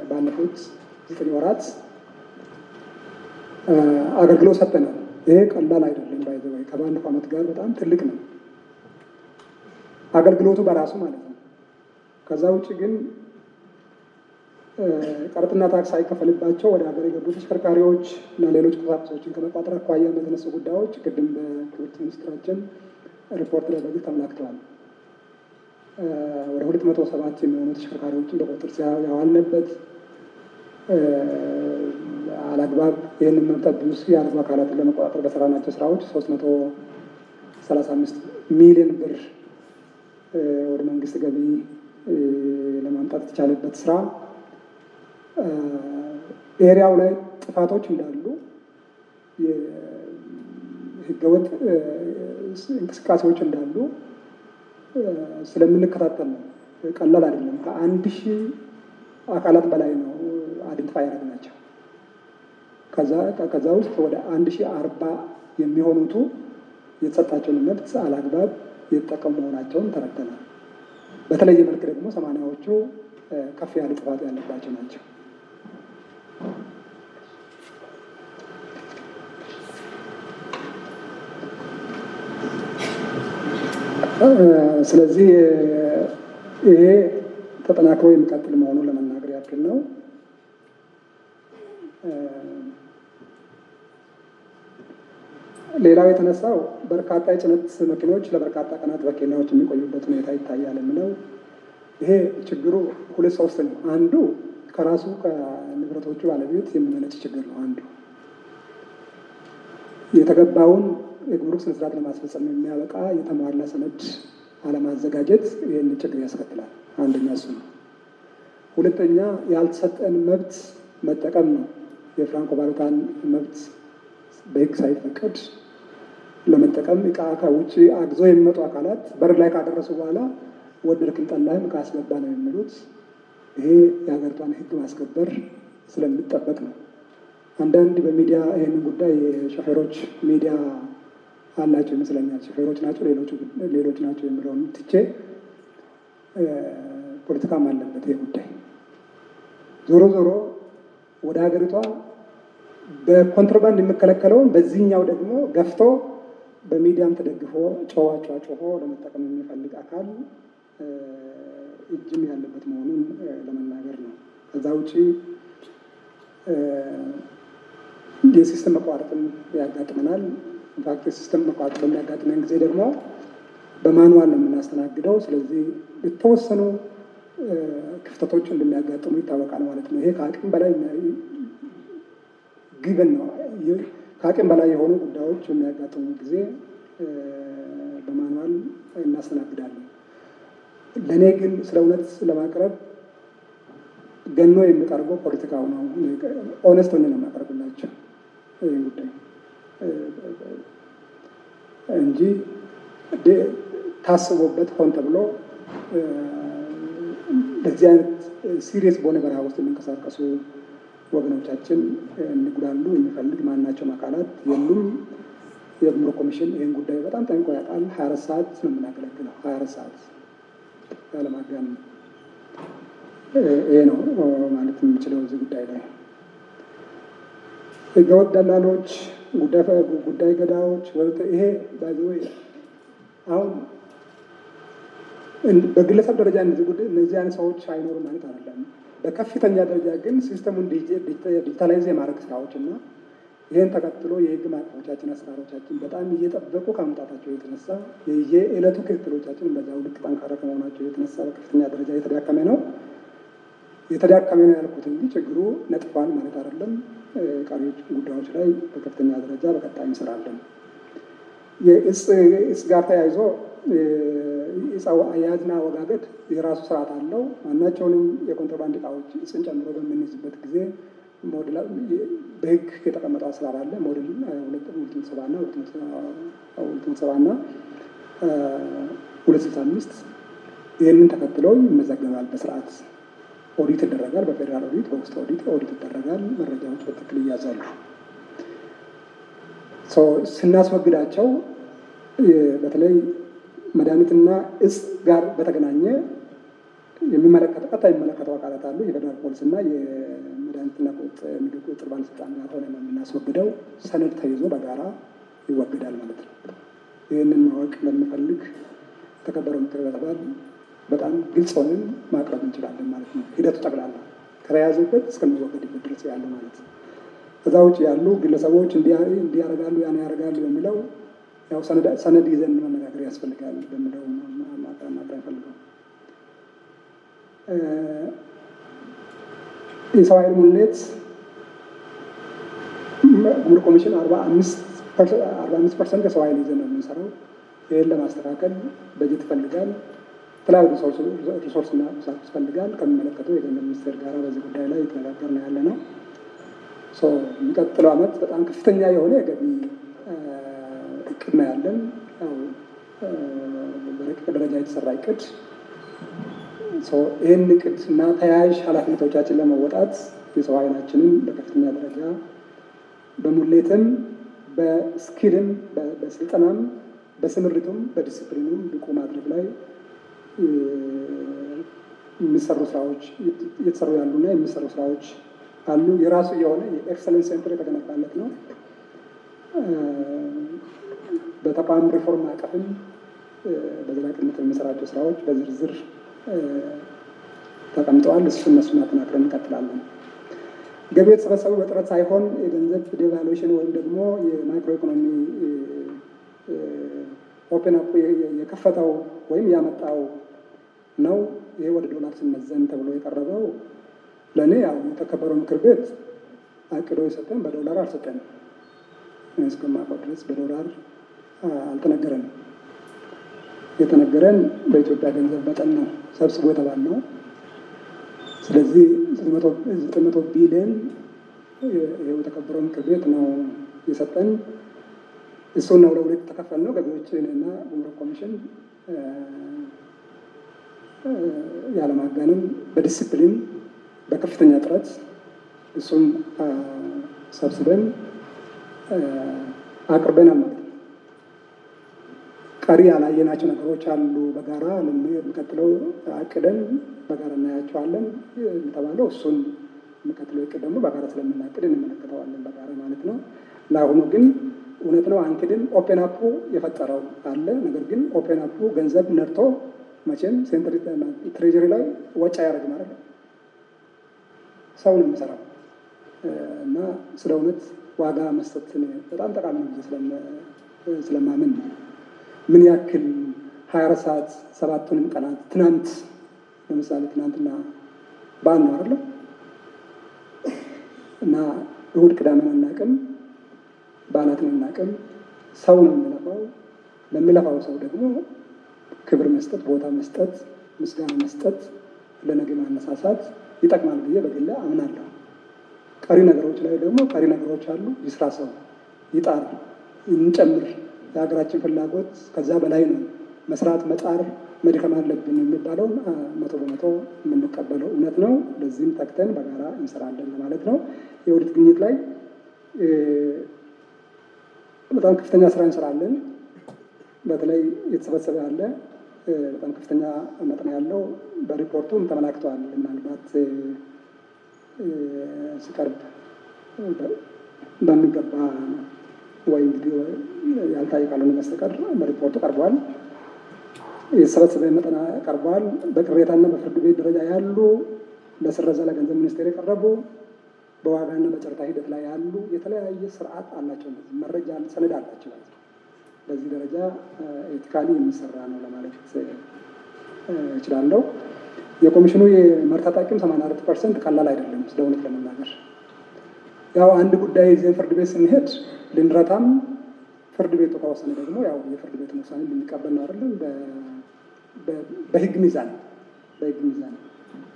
ባለፉት 9 ወራት አገልግሎት ሰጥተናል። ይሄ ቀላል አይደለም። ባይዘወይ ከባለፈው ዓመት ጋር በጣም ትልቅ ነው አገልግሎቱ በራሱ ማለት ነው። ከዛ ውጭ ግን ቀረጥና ታክስ ሳይከፈልባቸው ወደ ሀገር የገቡ ተሽከርካሪዎች እና ሌሎች ቁሳቁሶችን ከመቆጣጠር አኳያ የተነሱ ጉዳዮች ቅድም በክብርት ሚኒስትራችን ሪፖርት ላይ በግልጽ ተመላክተዋል። ወደ 207 የሚሆኑ ተሽከርካሪዎችን በቁጥጥር ስር ያዋልንበት አላግባብ ይህንን መብት ያደረጉ አካላትን ለመቆጣጠር በሰራናቸው ስራዎች 335 ሚሊዮን ብር ወደ መንግስት ገቢ ለማምጣት የተቻለበት ስራ ኤሪያው ላይ ጥፋቶች እንዳሉ ህገወጥ እንቅስቃሴዎች እንዳሉ ስለምንከታተል ነው። ቀላል አይደለም። ከ1000 አካላት በላይ ነው አይደንቲፋይ ያደረግናቸው። ከዛ ውስጥ ወደ 1040 የሚሆኑቱ የተሰጣቸውን መብት አላግባብ የተጠቀሙ መሆናቸውን ተረድተናል። በተለየ መልክ ደግሞ 80ዎቹ ከፍ ያለ ጥፋት ያለባቸው ናቸው። ስለዚህ ይሄ ተጠናክሮ የሚቀጥል መሆኑን ለመናገር ያክል ነው። ሌላው የተነሳው በርካታ የጭነት መኪኖች ለበርካታ ቀናት በኬላዎች የሚቆዩበት ሁኔታ ይታያል የሚለው ይሄ ችግሩ 2-3 ነው። አንዱ ከራሱ ከንብረቶቹ ባለቤት የሚመነጭ ችግር ነው። አንዱ የተገባውን የጉምሩክ ስነስርዓት ለማስፈጸም የሚያበቃ የተሟላ ሰነድ አለማዘጋጀት ይህን ችግር ያስከትላል። አንደኛ እሱ ነው። ሁለተኛ ያልተሰጠን መብት መጠቀም ነው። የፍራንኮ ቫሉታን መብት በሕግ ሳይፈቀድ ለመጠቀም ዕቃ ከውጭ አግዞ የሚመጡ አካላት በር ላይ ካደረሱ በኋላ ወደድክም ጠላህም ዕቃ አስገባ ነው የሚሉት። ይሄ የሀገሪቷን ሕግ ማስከበር ስለሚጠበቅ ነው። አንዳንድ በሚዲያ ይህንን ጉዳይ የሾፌሮች ሚዲያ አላቸው ይመስለኛል። ሾፌሮች ናቸው ሌሎች ናቸው የሚለውን ትቼ ፖለቲካም አለበት ይህ ጉዳይ። ዞሮ ዞሮ ወደ ሀገሪቷ በኮንትሮባንድ የሚከለከለውን በዚህኛው ደግሞ ገፍቶ በሚዲያም ተደግፎ ጮሆ ለመጠቀም የሚፈልግ አካል እጅም ያለበት መሆኑን ለመናገር ነው። ከዛ ውጭ የሲስተም መቋረጥም ያጋጥመናል። ኢንፋክት የሲስተም መቋረጥ በሚያጋጥመን ጊዜ ደግሞ በማንዋል ነው የምናስተናግደው። ስለዚህ የተወሰኑ ክፍተቶች እንደሚያጋጥሙ ይታወቃል ማለት ነው። ይሄ ከአቅም በላይ ግብን ነው። ከአቅም በላይ የሆኑ ጉዳዮች የሚያጋጥሙ ጊዜ በማንዋል እናስተናግዳለን። ለእኔ ግን ስለ እውነት ለማቅረብ ገኖ የሚቀርበው ፖለቲካው ነው። ኦነስት ሆኜ ነው የማቀርብላቸው ይህ ጉዳይ እንጂ ታስቦበት ሆን ተብሎ በዚህ አይነት ሲሪየስ በሆነ በረሃ ውስጥ የሚንቀሳቀሱ ወገኖቻችን እንጉዳሉ የሚፈልግ ማናቸውም አካላት የሉም። የጉምሩክ ኮሚሽን ይህን ጉዳይ በጣም ጠንቅቆ ያውቃል። 24 ሰዓት ነው የምናገለግለው። 24 ሰዓት ያለማጋነን ይሄ ነው ማለት የምችለው እዚህ ጉዳይ ላይ። ህገወጥ ደላሎች፣ ጉዳይ ገዳዎች ይሄ ባይዘወይ አሁን በግለሰብ ደረጃ እነዚህ አይነት ሰዎች አይኖሩም ማለት አይደለም። በከፍተኛ ደረጃ ግን ሲስተሙን ዲጂታላይዝ የማድረግ ስራዎች እና ይህን ተከትሎ የህግ ማዕቀፎቻችን አሰራሮቻችን በጣም እየጠበቁ ከመምጣታቸው የተነሳ የዕለቱ ክትትሎቻችን በዛው ልክ ጠንካራ ከመሆናቸው የተነሳ በከፍተኛ ደረጃ የተዳከመ ነው ያልኩት እንጂ ችግሩ ነጥፏል ማለት አይደለም። ቀሪዎች ጉዳዮች ላይ በከፍተኛ ደረጃ በቀጣይ እንሰራለን። የእጽ ጋር ተያይዞ የእጽ አያያዝና አወጋገድ የራሱ ስርዓት አለው። ማናቸውንም የኮንትሮባንድ እቃዎች እጽን ጨምሮ በምንይዝበት ጊዜ በህግ የተቀመጠው አሰራር አለ። ሞዴል 270 እና 265 ይህንን ተከትሎ ይመዘገባል። በስርዓት ኦዲት ይደረጋል። በፌዴራል ኦዲት፣ በውስጥ ኦዲት ይደረጋል። መረጃዎች በትክክል ይያዛሉ። ስናስወግዳቸው በተለይ መድኃኒትና እጽ ጋር በተገናኘ ቀጣይ የሚመለከተው አካላት አሉ። የፌዴራል ፖሊስ እና የመድኃኒትና ምግብ ቁጥጥር ባለስልጣን ጋር ሆነ ነው የምናስወግደው። ሰነድ ተይዞ በጋራ ይወገዳል ማለት ነው። ይህንን ማወቅ ለሚፈልግ የተከበረው ምክር ቤት አባል በጣም ግልጽ ሆነን ማቅረብ እንችላለን ማለት ነው። ሂደቱ ጠቅላላ ከተያዘበት እስከሚወገድበት ድረስ ያሉ ማለት ነው። ከዛ ውጭ ያሉ ግለሰቦች እንዲያረጋሉ ያን ያደርጋሉ የሚለው ያው ሰነድ ይዘን መነጋገር ያስፈልጋል በሚለው ማቅረብ ፈልገው የሰው ኃይል ሙሌት ጉምሩክ ኮሚሽን 45% የሰው ኃይል ይዘን ነው የምንሰራው። ይህን ለማስተካከል በጀት ይፈልጋል፣ የተለያዩ ሪሶርስና ቁሳቁስ ይፈልጋል። ከሚመለከተው የገንዘብ ሚኒስቴር ጋር በዚህ ጉዳይ ላይ የተነጋገርን ያለ ነው። የሚቀጥለው ዓመት በጣም ከፍተኛ የሆነ የገቢ እቅድ ነው ያለን። በረቂቅ ደረጃ የተሰራ እቅድ ይህን እቅድ እና ተያያዥ ኃላፊነቶቻችን ለመወጣት የሰው ኃይላችንን በከፍተኛ ደረጃ በሙሌትም በስኪልም በስልጠናም በስምሪቱም በዲስፕሊኑም ብቁ ማድረግ ላይ የሚሰሩ ስራዎች እየተሰሩ ያሉና የሚሰሩ ስራዎች አሉ። የራሱ የሆነ የኤክሰለንስ ሴንተር የተገነባለት ነው። በተቋም ሪፎርም አቀፍም በዘላቂነት የሚሰራቸው ስራዎች በዝርዝር ተቀምጠዋል። እነሱን አጠናክረን እንቀጥላለን። ገቢ የተሰበሰቡ በጥረት ሳይሆን የገንዘብ ዴቫሉዌሽን ወይም ደግሞ የማይክሮ ኢኮኖሚ ኦፕን አፕ የከፈተው ወይም ያመጣው ነው። ይሄ ወደ ዶላር ሲመዘን ተብሎ የቀረበው ለእኔ ያው የተከበረው ምክር ቤት አቅዶ የሰጠን በዶላር አልሰጠንም። እስከማውቀው ድረስ በዶላር አልተነገረንም። የተነገረን በኢትዮጵያ ገንዘብ መጠን ነው ሰብስቦ የተባልነው። ስለዚህ 900 ቢሊዮን ይኸው የተከበረው ምክር ቤት ነው የሰጠን። እሱን ነው ለሁለት የተከፈልነው። ገቢዎችና ጉምሩክ ኮሚሽን ያለማጋነን በዲሲፕሊን በከፍተኛ ጥረት እሱን ሰብስበን አቅርበናል ማለት ነው። ቀሪ ያላየናቸው ነገሮች አሉ። በጋራ የሚቀጥለው አቅደን በጋራ እናያቸዋለን የተባለው እሱን የሚቀጥለው እቅድ ደግሞ በጋራ ስለምናቅድ እንመለከተዋለን በጋራ ማለት ነው። ለአሁኑ ግን እውነት ነው አንክድን። ኦፔን አፑ የፈጠረው አለ። ነገር ግን ኦፔን አፑ ገንዘብ ነድቶ መቼም ትሬጀሪ ላይ ወጪ ያደርግ ማለት ነው። ሰው ነው የሚሰራው እና ስለ እውነት ዋጋ መስጠት በጣም ጠቃሚ ነው ስለማምን ምን ያክል 24 ሰዓት 7ቱንም ቀናት ትናንት ለምሳሌ ትናንትና በዓል ነው አይደለም እና እሑድ ቅዳሜን አናውቅም፣ በዓላትን አናውቅም። ሰው ነው የሚለፋው። ለሚለፋው ሰው ደግሞ ክብር መስጠት፣ ቦታ መስጠት፣ ምስጋና መስጠት፣ ለነገ ማነሳሳት ይጠቅማል ብዬ በግሌ አምናለሁ። ቀሪ ነገሮች ላይ ደግሞ ቀሪ ነገሮች አሉ። ይስራ ሰው ይጣር፣ እንጨምር። የሀገራችን ፍላጎት ከዛ በላይ ነው። መስራት፣ መጣር፣ መድከም አለብን የሚባለውን 100% የምንቀበለው እውነት ነው። ለዚህም ተግተን በጋራ እንሰራለን ማለት ነው። የኦዲት ግኝት ላይ በጣም ከፍተኛ ስራ እንሰራለን። በተለይ የተሰበሰበ ያለ በጣም ከፍተኛ መጠን ያለው በሪፖርቱም ተመላክተዋል። ምናልባት ሲቀርብ በሚገባ ወይ እንግዲህ ያልታየ ካልሆነ በስተቀር በሪፖርቱ ቀርቧል። የተሰበሰበ መጠን ቀርቧል። በቅሬታና በፍርድ ቤት ደረጃ ያሉ ለስረዛ ለገንዘብ ሚኒስቴር የቀረቡ በዋጋና በጨረታ ሂደት ላይ ያሉ የተለያየ ስርዓት አላቸው። መረጃ ሰነድ አላቸው። በዚህ ደረጃ ኤቲካሊ የሚሰራ ነው ለማለት እችላለሁ። የኮሚሽኑ የመርታ ጣቂም 84% ቀላል አይደለም። ስለ እውነት ለመናገር ያው አንድ ጉዳይ ይዘን ፍርድ ቤት ስንሄድ ልንረታም፣ ፍርድ ቤቱ ከወሰነ ደግሞ ያው የፍርድ ቤቱን ውሳኔ ልንቀበል ነው አይደለም። በህግ ሚዛን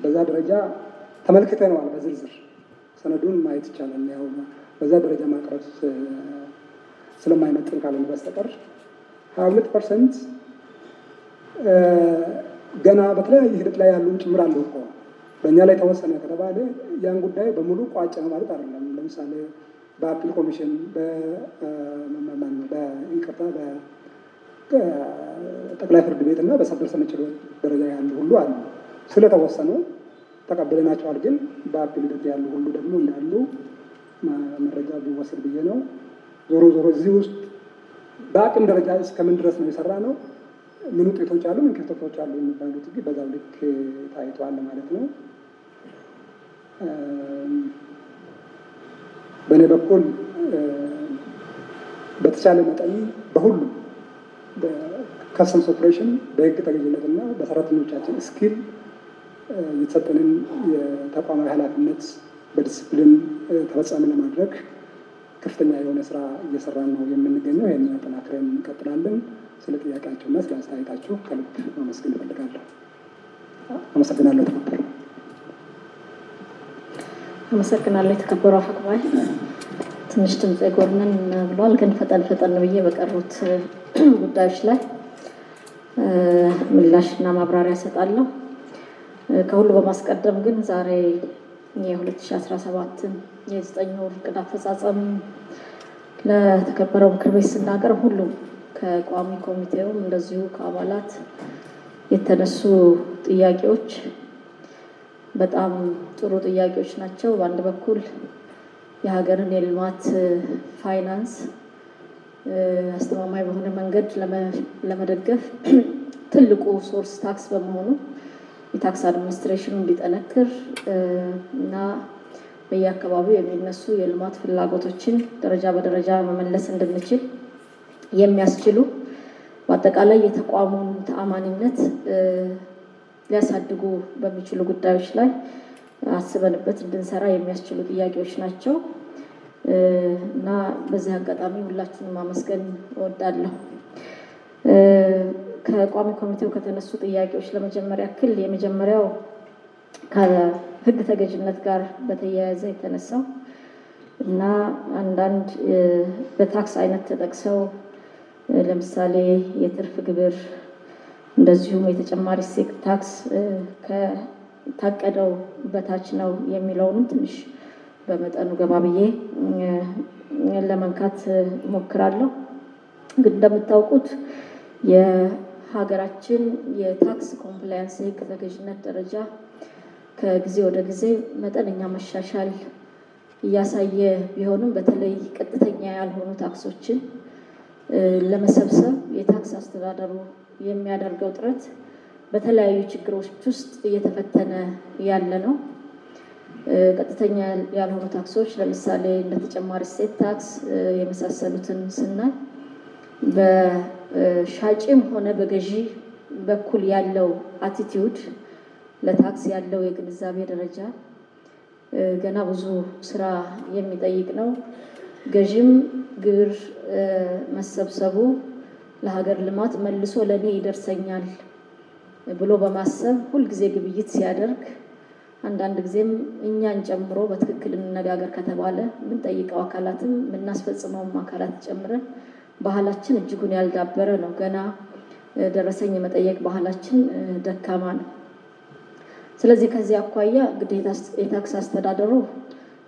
በዛ ደረጃ ተመልክተነዋል። በዝርዝር ሰነዱን ማየት ይቻላል። ያው በዛ ደረጃ ማቅረብ ስለማይመጥን ካልሆነ በስተቀር 22% ገና በተለያየ ሂደት ላይ ያሉ ጭምር አለው እኮ በእኛ ላይ ተወሰነ ከተባለ ያን ጉዳይ በሙሉ ቋጭ ነው ማለት አይደለም። ለምሳሌ በአፒል ኮሚሽን በጠቅላይ ፍርድ ቤት እና በሰበር ሰሚ ችሎት ደረጃ ያሉ ሁሉ አሉ። ስለተወሰኑ ተቀብለናቸዋል። ግን በአፕል ሂደት ያሉ ሁሉ ደግሞ እንዳሉ መረጃ ቢወሰድ ብዬ ነው። ዞሮ ዞሮ እዚህ ውስጥ በአቅም ደረጃ እስከምን ድረስ ነው የሰራ ነው፣ ምን ውጤቶች አሉ፣ ምን ክፍተቶች አሉ የሚባሉት እንግዲህ በዛው ልክ ታይቷል ማለት ነው። በእኔ በኩል በተቻለ መጠን በሁሉም በከስተምስ ኦፕሬሽን በህግ ተገዥነትና በሰራተኞቻችን ስኪል የተሰጠንን የተቋማዊ ኃላፊነት በዲስፕሊን ተፈጻሚ ለማድረግ ከፍተኛ የሆነ ስራ እየሰራን ነው የምንገኘው። ይህን አጠናክረን እንቀጥላለን። ስለ ጥያቄያቸውና ስለ አስተያየታችሁ ከልብ ማመስገን እፈልጋለሁ። አመሰግናለሁ። ተከበሩ አመሰግናለሁ። የተከበሩ አፈ ጉባኤ ትንሽ ድምፅ ጎርነን ብሏል፣ ግን ፈጠን ብዬ በቀሩት ጉዳዮች ላይ ምላሽና ማብራሪያ እሰጣለሁ። ከሁሉ በማስቀደም ግን ዛሬ የ2017 የ9 ወር ዕቅድ አፈጻጸም ለተከበረው ምክር ቤት ስናቀርብ ሁሉም ከቋሚ ኮሚቴውም እንደዚሁ ከአባላት የተነሱ ጥያቄዎች በጣም ጥሩ ጥያቄዎች ናቸው። በአንድ በኩል የሀገርን የልማት ፋይናንስ አስተማማኝ በሆነ መንገድ ለመደገፍ ትልቁ ሶርስ ታክስ በመሆኑ የታክስ አድሚኒስትሬሽኑ እንዲጠነክር እና በየአካባቢው የሚነሱ የልማት ፍላጎቶችን ደረጃ በደረጃ መመለስ እንድንችል የሚያስችሉ በአጠቃላይ የተቋሙን ተአማኒነት ሊያሳድጉ በሚችሉ ጉዳዮች ላይ አስበንበት እንድንሰራ የሚያስችሉ ጥያቄዎች ናቸው እና በዚህ አጋጣሚ ሁላችሁንም ማመስገን እወዳለሁ። ከቋሚ ኮሚቴው ከተነሱ ጥያቄዎች ለመጀመሪያ ያክል የመጀመሪያው ከህግ ተገዥነት ጋር በተያያዘ የተነሳው እና አንዳንድ በታክስ አይነት ተጠቅሰው ለምሳሌ የትርፍ ግብር እንደዚሁም የተጨማሪ እሴት ታክስ ከታቀደው በታች ነው የሚለውንም ትንሽ በመጠኑ ገባ ብዬ ለመንካት ሞክራለሁ። ግን እንደምታውቁት የሀገራችን የታክስ ኮምፕላያንስ የህግ ተገዥነት ደረጃ ከጊዜ ወደ ጊዜ መጠነኛ መሻሻል እያሳየ ቢሆንም በተለይ ቀጥተኛ ያልሆኑ ታክሶችን ለመሰብሰብ የታክስ አስተዳደሩ የሚያደርገው ጥረት በተለያዩ ችግሮች ውስጥ እየተፈተነ ያለ ነው። ቀጥተኛ ያልሆኑ ታክሶች ለምሳሌ እንደ ተጨማሪ እሴት ታክስ የመሳሰሉትን ስናይ በሻጭም ሆነ በገዢ በኩል ያለው አቲቲዩድ ለታክስ ያለው የግንዛቤ ደረጃ ገና ብዙ ስራ የሚጠይቅ ነው። ገዢም ግብር መሰብሰቡ ለሀገር ልማት መልሶ ለእኔ ይደርሰኛል ብሎ በማሰብ ሁልጊዜ ግብይት ሲያደርግ አንዳንድ ጊዜም እኛን ጨምሮ በትክክል እንነጋገር ከተባለ የምንጠይቀው አካላትም የምናስፈጽመውም አካላት ጨምረን ባህላችን እጅጉን ያልዳበረ ነው። ገና ደረሰኝ የመጠየቅ ባህላችን ደካማ ነው። ስለዚህ ከዚህ አኳያ እንግዲህ የታክስ አስተዳደሩ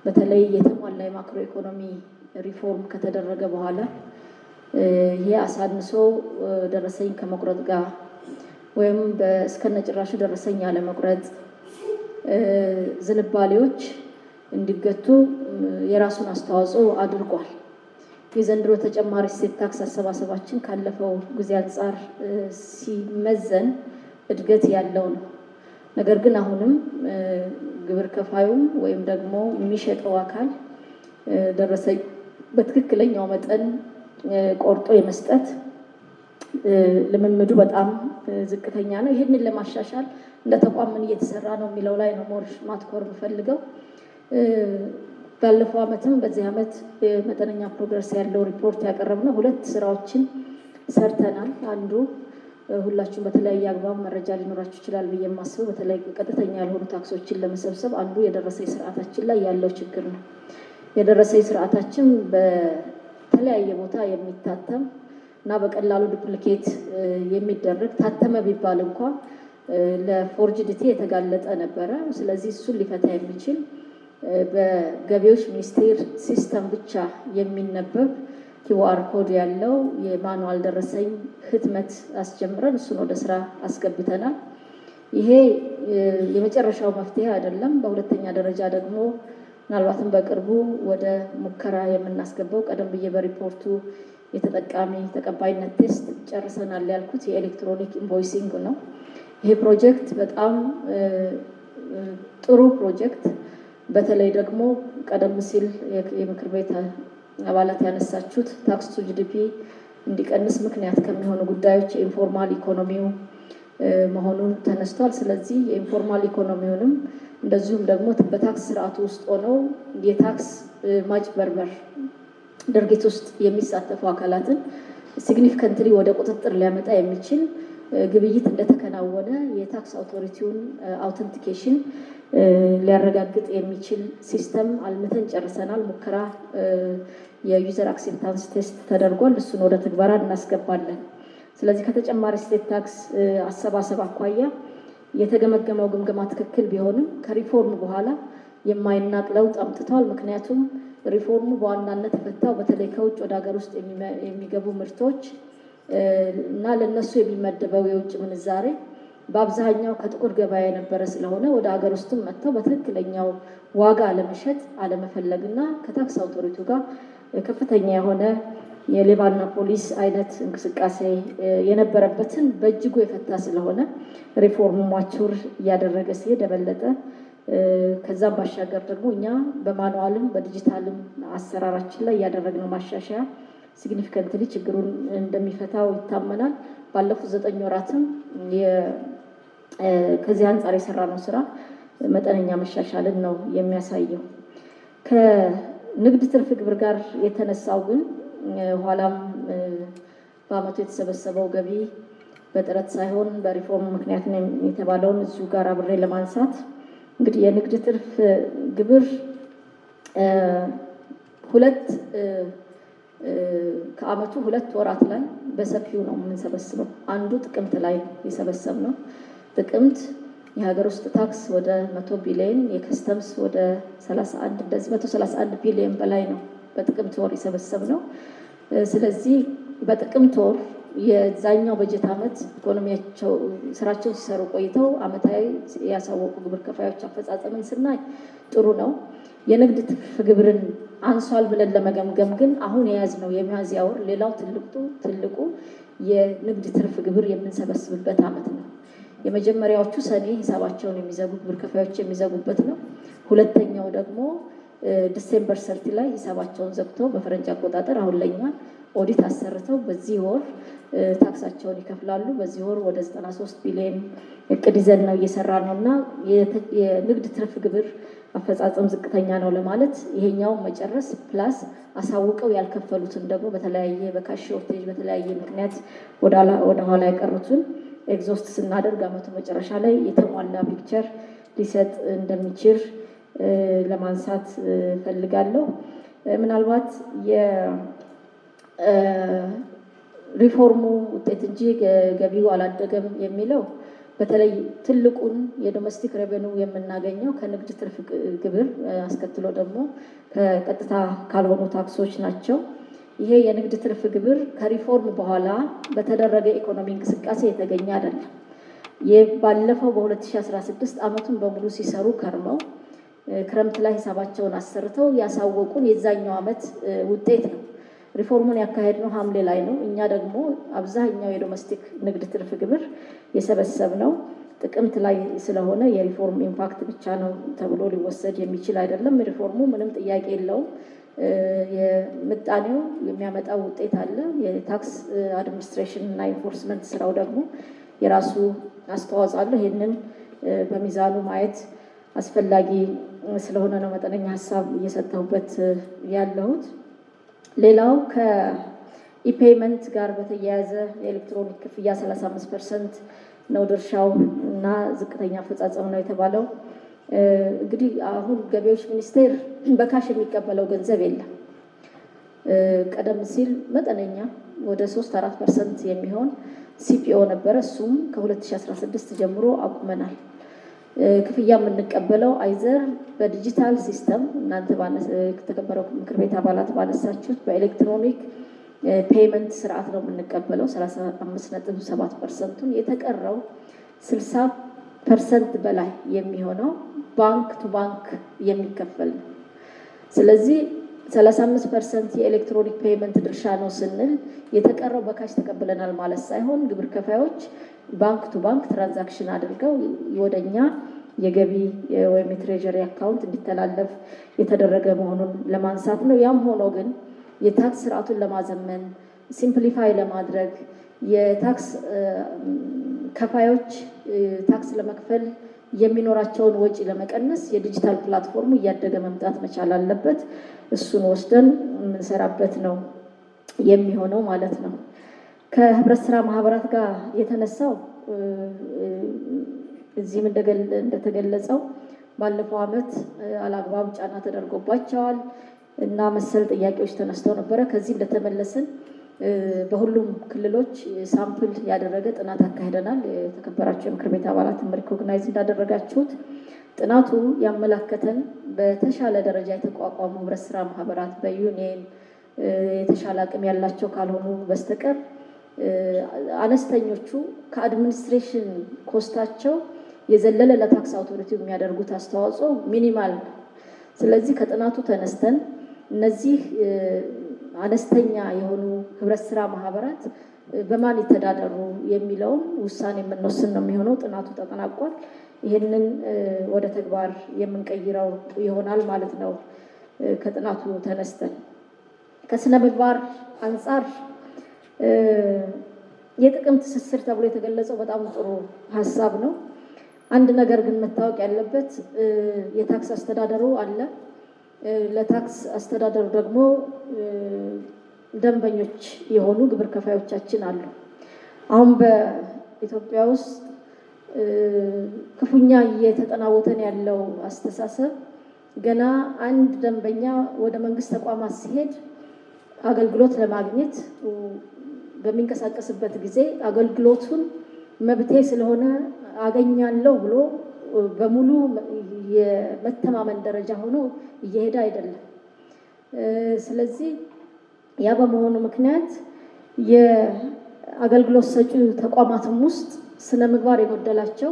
በተለይ የተሟላ የማክሮ ኢኮኖሚ ሪፎርም ከተደረገ በኋላ ይሄ አሳንሶ ደረሰኝ ከመቁረጥ ጋር ወይም እስከነጭራሹ ደረሰኝ ያለ መቁረጥ ዝንባሌዎች እንዲገቱ የራሱን አስተዋጽኦ አድርጓል። የዘንድሮ ተጨማሪ እሴት ታክስ አሰባሰባችን ካለፈው ጊዜ አንጻር ሲመዘን እድገት ያለው ነው። ነገር ግን አሁንም ግብር ከፋዩም ወይም ደግሞ የሚሸጠው አካል ደረሰኝ በትክክለኛው መጠን ቆርጦ የመስጠት ልምምዱ በጣም ዝቅተኛ ነው። ይህንን ለማሻሻል እንደ ተቋም ምን እየተሰራ ነው የሚለው ላይ ነው ሞር ማትኮር የምፈልገው። ባለፈው ዓመትም በዚህ ዓመት መጠነኛ ፕሮግረስ ያለው ሪፖርት ያቀረብነው 2 ስራዎችን ሰርተናል። አንዱ ሁላችሁም በተለያየ አግባብ መረጃ ሊኖራችሁ ይችላል ብዬ የማስበው በተለይ ቀጥተኛ ያልሆኑ ታክሶችን ለመሰብሰብ አንዱ የደረሰኝ ስርዓታችን ላይ ያለው ችግር ነው። የደረሰኝ ስርዓታችን በተለያየ ቦታ የሚታተም እና በቀላሉ ዱፕሊኬት የሚደረግ ታተመ ቢባል እንኳ ለፎርጅዲቲ የተጋለጠ ነበረ። ስለዚህ እሱን ሊፈታ የሚችል በገቢዎች ሚኒስቴር ሲስተም ብቻ የሚነበብ ኪውአር ኮድ ያለው የማኑዋል ደረሰኝ ህትመት አስጀምረን እሱን ወደ ስራ አስገብተናል። ይሄ የመጨረሻው መፍትሄ አይደለም። በሁለተኛ ደረጃ ደግሞ ምናልባትም በቅርቡ ወደ ሙከራ የምናስገባው ቀደም ብዬ በሪፖርቱ የተጠቃሚ ተቀባይነት ቴስት ጨርሰናል ያልኩት የኤሌክትሮኒክ ኢንቮይሲንግ ነው። ይሄ ፕሮጀክት በጣም ጥሩ ፕሮጀክት፣ በተለይ ደግሞ ቀደም ሲል የምክር ቤት አባላት ያነሳችሁት ታክስ ቱ ጂዲፒ እንዲቀንስ ምክንያት ከሚሆኑ ጉዳዮች የኢንፎርማል ኢኮኖሚው መሆኑን ተነስቷል። ስለዚህ የኢንፎርማል ኢኮኖሚውንም እንደዚሁም ደግሞ በታክስ ስርዓቱ ውስጥ ሆነው የታክስ ማጭበርበር ድርጊት ውስጥ የሚሳተፉ አካላትን ሲግኒፊካንትሊ ወደ ቁጥጥር ሊያመጣ የሚችል ግብይት እንደተከናወነ የታክስ አውቶሪቲውን አውተንቲኬሽን ሊያረጋግጥ የሚችል ሲስተም አልምተን ጨርሰናል። ሙከራ የዩዘር አክሴፕታንስ ቴስት ተደርጓል። እሱን ወደ ትግበራ እናስገባለን። ስለዚህ ከተጨማሪ ስቴት ታክስ አሰባሰብ አኳያ የተገመገመው ግምገማ ትክክል ቢሆንም ከሪፎርም በኋላ የማይናቅ ለውጥ አምጥተዋል። ምክንያቱም ሪፎርሙ በዋናነት የፈታው በተለይ ከውጭ ወደ ሀገር ውስጥ የሚገቡ ምርቶች እና ለነሱ የሚመደበው የውጭ ምንዛሬ በአብዛኛው ከጥቁር ገበያ የነበረ ስለሆነ ወደ ሀገር ውስጥም መጥተው በትክክለኛው ዋጋ አለመሸጥ አለመፈለግና ከታክስ አውቶሪቲው ጋር ከፍተኛ የሆነ የሌባና ፖሊስ አይነት እንቅስቃሴ የነበረበትን በእጅጉ የፈታ ስለሆነ ሪፎርሙ ማቹር እያደረገ ሲሄድ የበለጠ ከዛም ባሻገር ደግሞ እኛ በማኑዋልም በዲጂታልም አሰራራችን ላይ እያደረግነው ማሻሻያ ሲግኒፊካንትሊ ችግሩን እንደሚፈታው ይታመናል። ባለፉት 9 ወራትም ከዚህ አንጻር የሰራነው ስራ መጠነኛ መሻሻልን ነው የሚያሳየው። ከንግድ ትርፍ ግብር ጋር የተነሳው ግን ኋላም በአመቱ የተሰበሰበው ገቢ በጥረት ሳይሆን በሪፎርም ምክንያት ነው የተባለውን እዚሁ ጋር አብሬ ለማንሳት እንግዲህ የንግድ ትርፍ ግብር ከአመቱ 2 ወራት ላይ በሰፊው ነው የምንሰበስበው። አንዱ ጥቅምት ላይ የሰበሰብነው ጥቅምት የሀገር ውስጥ ታክስ ወደ 100 ቢሊዮን የከስተምስ ወደ 31 እንደዚህ 131 ቢሊዮን በላይ ነው በጥቅምት ወር የሰበሰብነው። ስለዚህ በጥቅምት ወር የዛኛው በጀት ዓመት ኢኮኖሚያቸው ስራቸውን ሲሰሩ ቆይተው አመታዊ ያሳወቁ ግብር ከፋዮች አፈጻጸምን ስናይ ጥሩ ነው። የንግድ ትርፍ ግብርን አንሷል ብለን ለመገምገም ግን አሁን የያዝነው የሚያዝያ ወር ሌላው ትልቁ የንግድ ትርፍ ግብር የምንሰበስብበት ዓመት ነው። የመጀመሪያዎቹ ሰኔ ሂሳባቸውን የሚዘጉ ግብር ከፋዮች የሚዘጉበት ነው። ሁለተኛው ደግሞ ዲሴምበር 30 ላይ ሂሳባቸውን ዘግተው በፈረንጅ አቆጣጠር አሁን ለኛ ኦዲት አሰርተው በዚህ ወር ታክሳቸውን ይከፍላሉ። በዚህ ወር ወደ 93 ቢሊዮን እቅድ ይዘን ነው እየሰራ ነው እና የንግድ ትርፍ ግብር አፈጻጸም ዝቅተኛ ነው ለማለት ይሄኛው መጨረስ ፕላስ አሳውቀው ያልከፈሉትን ደግሞ በተለያየ በካሽ ሾርቴጅ በተለያየ ምክንያት ወደ ኋላ የቀሩትን ኤግዞስት ስናደርግ አመቱ መጨረሻ ላይ የተሟላ ፒክቸር ሊሰጥ እንደሚችል ለማንሳት ፈልጋለሁ። ምናልባት የሪፎርሙ ውጤት እንጂ ገቢው አላደገም የሚለው በተለይ ትልቁን የዶሜስቲክ ሬቨኑ የምናገኘው ከንግድ ትርፍ ግብር አስከትሎ ደግሞ ከቀጥታ ካልሆኑ ታክሶች ናቸው። ይሄ የንግድ ትርፍ ግብር ከሪፎርም በኋላ በተደረገ ኢኮኖሚ እንቅስቃሴ የተገኘ አይደለም። ባለፈው በ2016 ዓመቱን በሙሉ ሲሰሩ ከርመው ክረምት ላይ ሂሳባቸውን አሰርተው ያሳወቁን የዛኛው ዓመት ውጤት ነው። ሪፎርሙን ያካሄድነው ሐምሌ ላይ ነው። እኛ ደግሞ አብዛኛው የዶሜስቲክ ንግድ ትርፍ ግብር የሰበሰብነው ጥቅምት ላይ ስለሆነ የሪፎርም ኢምፓክት ብቻ ነው ተብሎ ሊወሰድ የሚችል አይደለም። ሪፎርሙ ምንም ጥያቄ የለውም። የምጣኔው የሚያመጣው ውጤት አለ። የታክስ አድሚኒስትሬሽን እና ኢንፎርስመንት ስራው ደግሞ የራሱ አስተዋጽኦ አለ። ይህንን በሚዛኑ ማየት አስፈላጊ ስለሆነ ነው መጠነኛ ሀሳብ እየሰጠሁበት ያለሁት። ሌላው ከኢፔይመንት ጋር በተያያዘ የኤሌክትሮኒክ ክፍያ 35% ነው ድርሻው እና ዝቅተኛ አፈጻጸም ነው የተባለው። እንግዲህ አሁን ገቢዎች ሚኒስቴር በካሽ የሚቀበለው ገንዘብ የለም። ቀደም ሲል መጠነኛ ወደ 3-4% የሚሆን ሲፒኦ ነበረ። እሱም ከ2016 ጀምሮ አቁመናል። ክፍያ የምንቀበለው አይዘር በዲጂታል ሲስተም እናንተ ከተከበረው ምክር ቤት አባላት ባነሳችሁት በኤሌክትሮኒክ ፔይመንት ስርዓት ነው የምንቀበለው 35.7%። የተቀረው ፐርሰንት በላይ የሚሆነው ባንክ ቱ ባንክ የሚከፈል ነው። ስለዚህ 35% የኤሌክትሮኒክ ፔይመንት ድርሻ ነው ስንል የተቀረው በካሽ ተቀብለናል ማለት ሳይሆን ግብር ከፋዮች ባንክ ቱ ባንክ ትራንዛክሽን አድርገው ወደኛ የገቢ ወይም የትሬጀሪ አካውንት እንዲተላለፍ የተደረገ መሆኑን ለማንሳት ነው። ያም ሆኖ ግን የታክስ ስርዓቱን ለማዘመን ሲምፕሊፋይ ለማድረግ የታክስ ከፋዮች ታክስ ለመክፈል የሚኖራቸውን ወጪ ለመቀነስ የዲጂታል ፕላትፎርሙ እያደገ መምጣት መቻል አለበት። እሱን ወስደን የምንሰራበት ነው የሚሆነው ማለት ነው። ከህብረት ስራ ማህበራት ጋር የተነሳው እዚህም እንደተገለጸው ባለፈው ዓመት አላግባብ ጫና ተደርጎባቸዋል እና መሰል ጥያቄዎች ተነስተው ነበረ። ከዚህ እንደተመለስን በሁሉም ክልሎች ሳምፕል ያደረገ ጥናት አካሂደናል። የተከበራቸው የምክር ቤት አባላትን ሪኮግናይዝ እንዳደረጋችሁት ጥናቱ ያመላከተን በተሻለ ደረጃ የተቋቋሙ ህብረት ስራ ማህበራት በዩኒየን የተሻለ አቅም ያላቸው ካልሆኑ በስተቀር አነስተኞቹ ከአድሚኒስትሬሽን ኮስታቸው የዘለለ ለታክስ አውቶሪቲ የሚያደርጉት አስተዋጽኦ ሚኒማል። ስለዚህ ከጥናቱ ተነስተን እነዚህ አነስተኛ የሆኑ ህብረት ስራ ማህበራት በማን ይተዳደሩ የሚለውን ውሳኔ የምንወስን ነው የሚሆነው። ጥናቱ ተጠናቋል። ይህንን ወደ ተግባር የምንቀይረው ይሆናል ማለት ነው። ከጥናቱ ተነስተን ከስነ ምግባር አንጻር የጥቅም ትስስር ተብሎ የተገለጸው በጣም ጥሩ ሀሳብ ነው። አንድ ነገር ግን መታወቅ ያለበት የታክስ አስተዳደሩ አለ። ለታክስ አስተዳደሩ ደግሞ ደንበኞች የሆኑ ግብር ከፋዮቻችን አሉ። አሁን በኢትዮጵያ ውስጥ ክፉኛ እየተጠናወተን ያለው አስተሳሰብ ገና አንድ ደንበኛ ወደ መንግስት ተቋማት ሲሄድ አገልግሎት ለማግኘት በሚንቀሳቀስበት ጊዜ አገልግሎቱን መብቴ ስለሆነ አገኛለሁ ብሎ በሙሉ የመተማመን ደረጃ ሆኖ እየሄደ አይደለም። ስለዚህ ያ በመሆኑ ምክንያት የአገልግሎት ሰጪ ተቋማትም ውስጥ ስነ ምግባር የጎደላቸው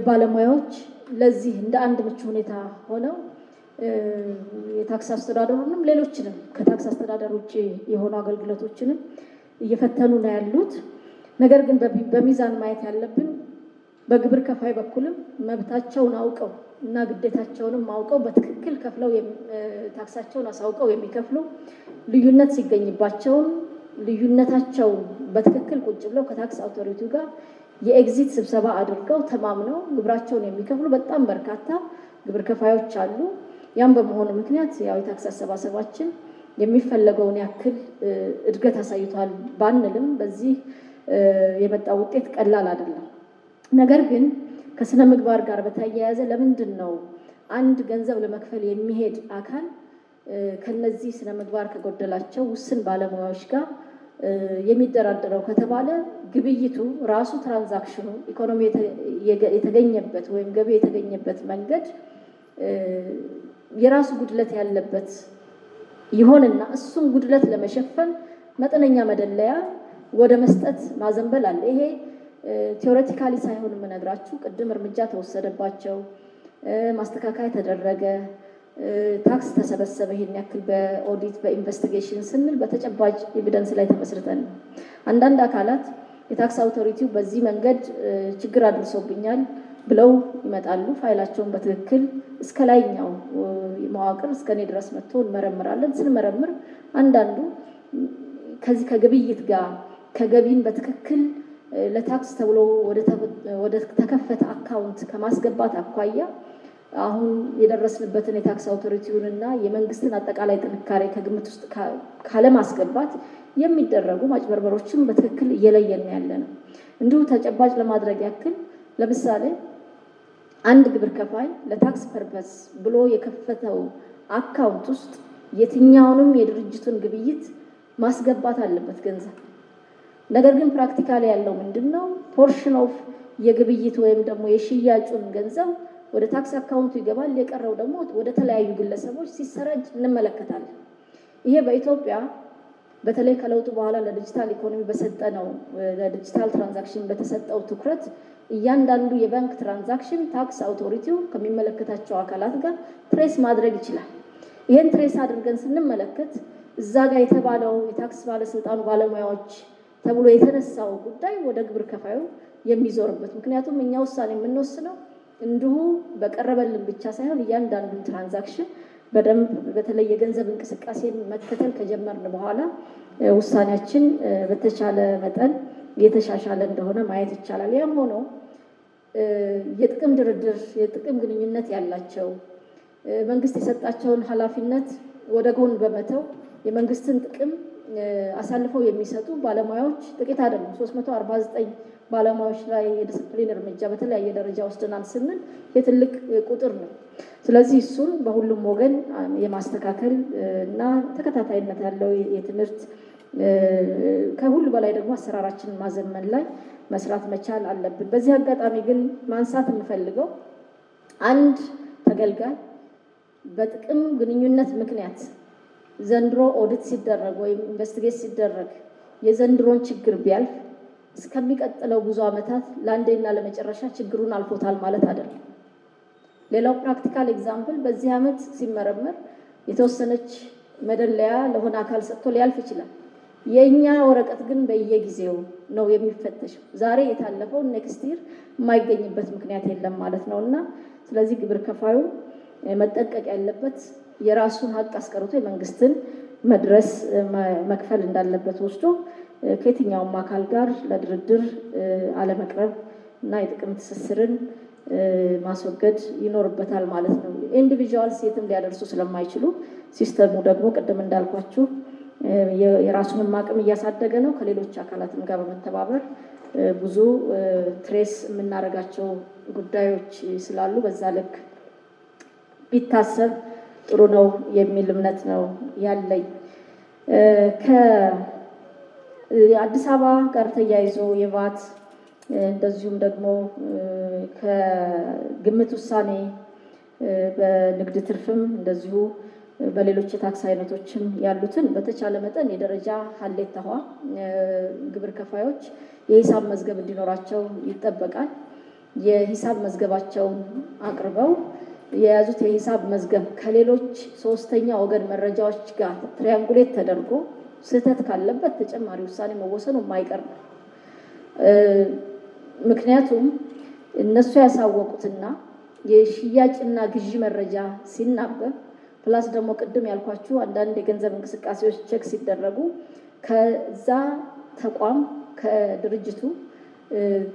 ባለሙያዎች ለዚህ እንደ አንድ ምቹ ሁኔታ ሆነው የታክስ አስተዳደሩንም ሌሎችንም ከታክስ አስተዳደር ውጭ የሆኑ አገልግሎቶችንም እየፈተኑ ነው ያሉት። ነገር ግን በሚዛን ማየት ያለብን በግብር ከፋይ በኩልም መብታቸውን አውቀው እና ግዴታቸውንም አውቀው በትክክል ከፍለው ታክሳቸውን አሳውቀው የሚከፍሉ ልዩነት ሲገኝባቸውን ልዩነታቸውን በትክክል ቁጭ ብለው ከታክስ አውቶሪቲው ጋር የኤግዚት ስብሰባ አድርገው ተማምነው ግብራቸውን የሚከፍሉ በጣም በርካታ ግብር ከፋዮች አሉ። ያም በመሆኑ ምክንያት ያው የታክስ አሰባሰባችን የሚፈለገውን ያክል እድገት አሳይቷል ባንልም በዚህ የመጣ ውጤት ቀላል አይደለም። ነገር ግን ከስነ ምግባር ጋር በተያያዘ ለምንድን ነው አንድ ገንዘብ ለመክፈል የሚሄድ አካል ከነዚህ ስነ ምግባር ከጎደላቸው ውስን ባለሙያዎች ጋር የሚደራደረው ከተባለ ግብይቱ ራሱ ትራንዛክሽኑ ኢኮኖሚ የተገኘበት ወይም ገቢ የተገኘበት መንገድ የራሱ ጉድለት ያለበት ይሆንና እሱን ጉድለት ለመሸፈን መጠነኛ መደለያ ወደ መስጠት ማዘንበል አለ። ይሄ ቲዮሬቲካሊ ሳይሆን የምነግራችሁ ቅድም እርምጃ ተወሰደባቸው፣ ማስተካከያ ተደረገ፣ ታክስ ተሰበሰበ ይሄን ያክል በኦዲት በኢንቨስቲጌሽን ስንል በተጨባጭ ኤቪደንስ ላይ ተመስርተን ነው። አንዳንድ አካላት የታክስ አውቶሪቲው በዚህ መንገድ ችግር አድርሶብኛል ብለው ይመጣሉ። ፋይላቸውን በትክክል እስከ ላይኛው መዋቅር እስከ እኔ ድረስ መጥቶ እንመረምራለን። ስንመረምር አንዳንዱ ከዚህ ከግብይት ጋር ከገቢን በትክክል ለታክስ ተብሎ ወደ ተከፈተ አካውንት ከማስገባት አኳያ አሁን የደረስንበትን የታክስ አውቶሪቲውንና የመንግስትን አጠቃላይ ጥንካሬ ከግምት ውስጥ ካለማስገባት የሚደረጉ ማጭበርበሮችን በትክክል እየለየን ያለ ነው። እንዲሁ ተጨባጭ ለማድረግ ያክል ለምሳሌ አንድ ግብር ከፋይ ለታክስ ፐርፐስ ብሎ የከፈተው አካውንት ውስጥ የትኛውንም የድርጅቱን ግብይት ማስገባት አለበት ገንዘብ። ነገር ግን ፕራክቲካሊ ያለው ምንድነው? ፖርሽን ኦፍ የግብይት ወይም ደግሞ የሽያጩን ገንዘብ ወደ ታክስ አካውንቱ ይገባል። የቀረው ደግሞ ወደ ተለያዩ ግለሰቦች ሲሰራጭ እንመለከታለን። ይሄ በኢትዮጵያ በተለይ ከለውጡ በኋላ ለዲጂታል ኢኮኖሚ በሰጠነው ለዲጂታል ትራንዛክሽን በተሰጠው ትኩረት እያንዳንዱ የባንክ ትራንዛክሽን ታክስ አውቶሪቲው ከሚመለከታቸው አካላት ጋር ትሬስ ማድረግ ይችላል። ይህን ትሬስ አድርገን ስንመለከት እዛ ጋር የተባለው የታክስ ባለስልጣኑ ባለሙያዎች ተብሎ የተነሳው ጉዳይ ወደ ግብር ከፋዩ የሚዞርበት፣ ምክንያቱም እኛ ውሳኔ የምንወስነው እንዲሁ በቀረበልን ብቻ ሳይሆን እያንዳንዱን ትራንዛክሽን በደንብ በተለይ የገንዘብ እንቅስቃሴን መከተል ከጀመርን በኋላ ውሳኔያችን በተቻለ መጠን የተሻሻለ እንደሆነ ማየት ይቻላል። ያም ሆኖ የጥቅም ድርድር የጥቅም ግንኙነት ያላቸው መንግስት የሰጣቸውን ኃላፊነት ወደ ጎን በመተው የመንግስትን ጥቅም አሳልፈው የሚሰጡ ባለሙያዎች ጥቂት አይደሉም። 349 ባለሙያዎች ላይ የዲስፕሊን እርምጃ በተለያየ ደረጃ ወስደናል ስንል የትልቅ ቁጥር ነው። ስለዚህ እሱን በሁሉም ወገን የማስተካከል እና ተከታታይነት ያለው የትምህርት ከሁሉ በላይ ደግሞ አሰራራችንን ማዘመን ላይ መስራት መቻል አለብን። በዚህ አጋጣሚ ግን ማንሳት የምፈልገው አንድ ተገልጋይ በጥቅም ግንኙነት ምክንያት ዘንድሮ ኦዲት ሲደረግ ወይም ኢንቨስቲጌት ሲደረግ የዘንድሮን ችግር ቢያልፍ እስከሚቀጥለው ብዙ ዓመታት ለአንዴና ለመጨረሻ ችግሩን አልፎታል ማለት አይደለም። ሌላው ፕራክቲካል ኤግዛምፕል በዚህ ዓመት ሲመረመር የተወሰነች መደለያ ለሆነ አካል ሰጥቶ ሊያልፍ ይችላል። የኛ ወረቀት ግን በየጊዜው ነው የሚፈተሸው። ዛሬ የታለፈው ኔክስት ይር የማይገኝበት ምክንያት የለም ማለት ነውና ስለዚህ ግብር ከፋዩ መጠንቀቅ ያለበት የራሱን ሀቅ አስቀርቶ የመንግስትን መድረስ መክፈል እንዳለበት ወስዶ ከየትኛውም አካል ጋር ለድርድር አለመቅረብ እና የጥቅም ትስስርን ማስወገድ ይኖርበታል ማለት ነው። ኢንዲቪጁዋልስ የትም ሊያደርሱ ስለማይችሉ ሲስተሙ ደግሞ ቅድም እንዳልኳችሁ የራሱንም አቅም እያሳደገ ነው። ከሌሎች አካላትም ጋር በመተባበር ብዙ ትሬስ የምናደርጋቸው ጉዳዮች ስላሉ በዛ ልክ ቢታሰብ ጥሩ ነው የሚል እምነት ነው ያለኝ። ከአዲስ አበባ ጋር ተያይዞ የቫት እንደዚሁም ደግሞ ከግምት ውሳኔ በንግድ ትርፍም እንደዚሁ በሌሎች የታክስ አይነቶችም ያሉትን በተቻለ መጠን የደረጃ ሀሌታዋ ግብር ከፋዮች የሂሳብ መዝገብ እንዲኖራቸው ይጠበቃል። የሂሳብ መዝገባቸውን አቅርበው የያዙት የሂሳብ መዝገብ ከሌሎች ሶስተኛ ወገን መረጃዎች ጋር ትሪያንጉሌት ተደርጎ ስህተት ካለበት ተጨማሪ ውሳኔ መወሰኑ የማይቀር ነው። ምክንያቱም እነሱ ያሳወቁትና የሽያጭና ግዢ መረጃ ሲናበብ ፕላስ ደግሞ ቅድም ያልኳችሁ አንዳንድ የገንዘብ እንቅስቃሴዎች ቼክ ሲደረጉ ከዛ ተቋም ከድርጅቱ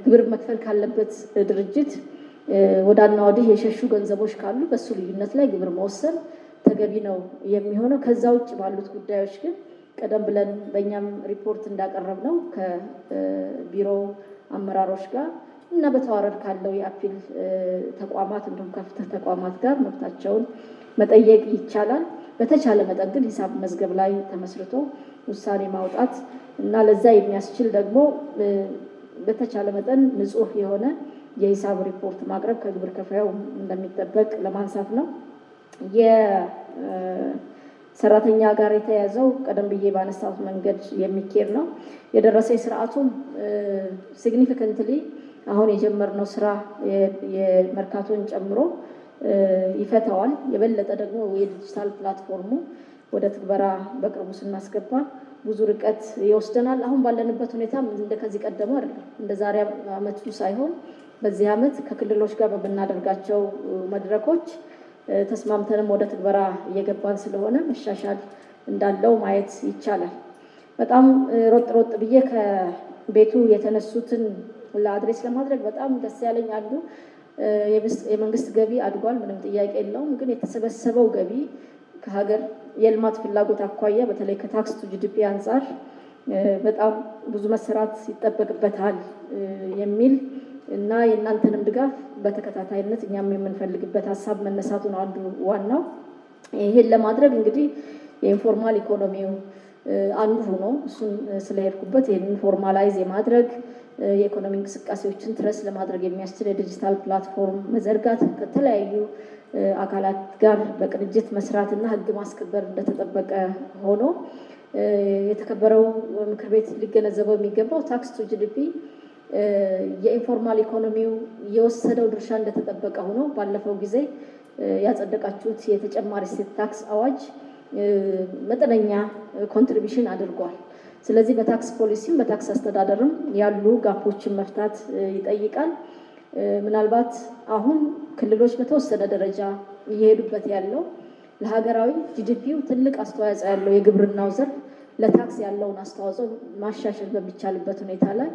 ግብር መክፈል ካለበት ድርጅት ወዳና ወዲህ የሸሹ ገንዘቦች ካሉ በሱ ልዩነት ላይ ግብር መወሰን ተገቢ ነው የሚሆነው። ከዛ ውጭ ባሉት ጉዳዮች ግን ቀደም ብለን በእኛም ሪፖርት እንዳቀረብ ነው ከቢሮ አመራሮች ጋር እና በተዋረድ ካለው የአፒል ተቋማት እንዲሁም ከፍተህ ተቋማት ጋር መብታቸውን መጠየቅ ይቻላል። በተቻለ መጠን ግን ሂሳብ መዝገብ ላይ ተመስርቶ ውሳኔ ማውጣት እና ለዛ የሚያስችል ደግሞ በተቻለ መጠን ንጹህ የሆነ የሂሳብ ሪፖርት ማቅረብ ከግብር ከፋዩ እንደሚጠበቅ ለማንሳት ነው። የሰራተኛ ጋር የተያዘው ቀደም ብዬ ባነሳሁት መንገድ የሚኬድ ነው። የደረሰኝ ስርዓቱም ሲግኒፊካንትሊ አሁን የጀመርነው ስራ የመርካቶን ጨምሮ ይፈታዋል። የበለጠ ደግሞ የዲጂታል ፕላትፎርሙ ወደ ትግበራ በቅርቡ ስናስገባ ብዙ ርቀት ይወስደናል። አሁን ባለንበት ሁኔታ እንደ ከዚህ ቀደሙ አይደለም። እንደ ዛሬ ዓመቱ ሳይሆን በዚህ ዓመት ከክልሎች ጋር በምናደርጋቸው መድረኮች ተስማምተንም ወደ ትግበራ እየገባን ስለሆነ መሻሻል እንዳለው ማየት ይቻላል። በጣም ሮጥ ብዬ ከቤቱ የተነሱትን ለአድሬስ ለማድረግ በጣም ደስ ያለኝ አሉ። የመንግስት ገቢ አድጓል፣ ምንም ጥያቄ የለውም። ግን የተሰበሰበው ገቢ ከሀገር የልማት ፍላጎት አኳያ በተለይ ከታክስ ቱ ጂዲፒ አንጻር በጣም ብዙ መሰራት ይጠበቅበታል የሚል እና የእናንተንም ድጋፍ በተከታታይነት እኛም የምንፈልግበት ሀሳብ መነሳቱ ነው አንዱ ዋናው። ይሄን ለማድረግ እንግዲህ የኢንፎርማል ኢኮኖሚው አንዱ ሆኖ እሱን ስለሄድኩበት ይህንን ፎርማላይዝ የማድረግ የኢኮኖሚ እንቅስቃሴዎችን ትረስ ለማድረግ የሚያስችል የዲጂታል ፕላትፎርም መዘርጋት ከተለያዩ አካላት ጋር በቅንጅት መስራትና ሕግ ማስከበር እንደተጠበቀ ሆኖ የተከበረው ምክር ቤት ሊገነዘበው የሚገባው ታክስ ቱ ጂዲፒ የኢንፎርማል ኢኮኖሚው የወሰደው ድርሻ እንደተጠበቀ ሆኖ ባለፈው ጊዜ ያጸደቃችሁት የተጨማሪ እሴት ታክስ አዋጅ መጠነኛ ኮንትሪቢሽን አድርጓል። ስለዚህ በታክስ ፖሊሲም በታክስ አስተዳደርም ያሉ ጋፖችን መፍታት ይጠይቃል። ምናልባት አሁን ክልሎች በተወሰነ ደረጃ እየሄዱበት ያለው ለሀገራዊ ጂዲፒው ትልቅ አስተዋጽኦ ያለው የግብርናው ዘርፍ ለታክስ ያለውን አስተዋጽኦ ማሻሻል በሚቻልበት ሁኔታ ላይ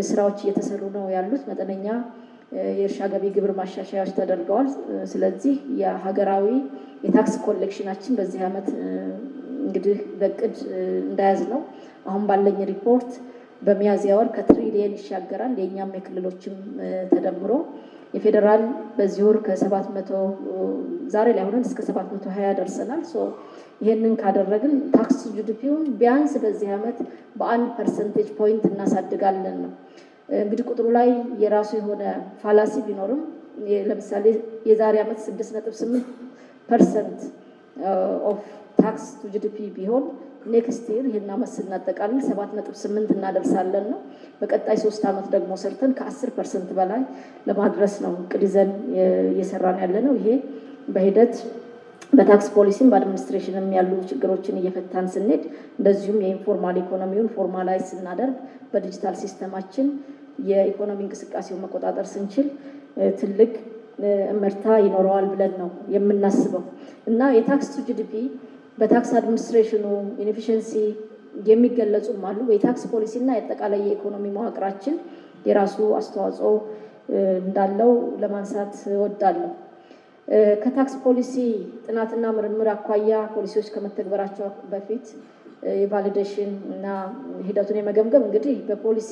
ስራዎች እየተሰሩ ነው ያሉት። መጠነኛ የእርሻ ገቢ ግብር ማሻሻያዎች ተደርገዋል። ስለዚህ የሀገራዊ የታክስ ኮሌክሽናችን በዚህ ዓመት እንግዲህ በቅድ እንዳያዝ ነው። አሁን ባለኝ ሪፖርት በሚያዝያ ወር ከትሪሊየን ይሻገራል። የእኛም የክልሎችም ተደምሮ የፌዴራል በዚህ ወር ከ700 ዛሬ ላይ ሆነን እስከ 720 ደርሰናል። ይሄንን ካደረግን ታክስ ጂዲፒውን ቢያንስ በዚህ ዓመት በ1% ፖይንት እናሳድጋለን ነው። እንግዲህ ቁጥሩ ላይ የራሱ የሆነ ፋላሲ ቢኖርም ለምሳሌ የዛሬ ዓመት 6.8% ኦፍ ታክስ ቱ ጂዲፒ ቢሆን ኔክስት ይር ይሄን ዓመት ስናጠቃልል 7.8 እናደርሳለን ነው። በቀጣይ 3 ዓመት ደግሞ ሰርተን ከ10% በላይ ለማድረስ ነው እቅድ ይዘን እየሰራን ያለ ነው። ይሄ በሂደት በታክስ ፖሊሲም በአድሚኒስትሬሽንም ያሉ ችግሮችን እየፈታን ስንሄድ እንደዚሁም የኢንፎርማል ኢኮኖሚውን ፎርማላይዝ ስናደርግ በዲጂታል ሲስተማችን የኢኮኖሚ እንቅስቃሴውን መቆጣጠር ስንችል ትልቅ እመርታ ይኖረዋል ብለን ነው የምናስበው እና የታክስ ቱ ጂዲፒ በታክስ አድሚኒስትሬሽኑ ኢንኤፊሽንሲ የሚገለጹም አሉ። የታክስ ፖሊሲ እና የአጠቃላይ የኢኮኖሚ መዋቅራችን የራሱ አስተዋጽኦ እንዳለው ለማንሳት እወዳለሁ። ከታክስ ፖሊሲ ጥናትና ምርምር አኳያ ፖሊሲዎች ከመተግበራቸው በፊት የቫሊዴሽን እና ሂደቱን የመገምገም እንግዲህ በፖሊሲ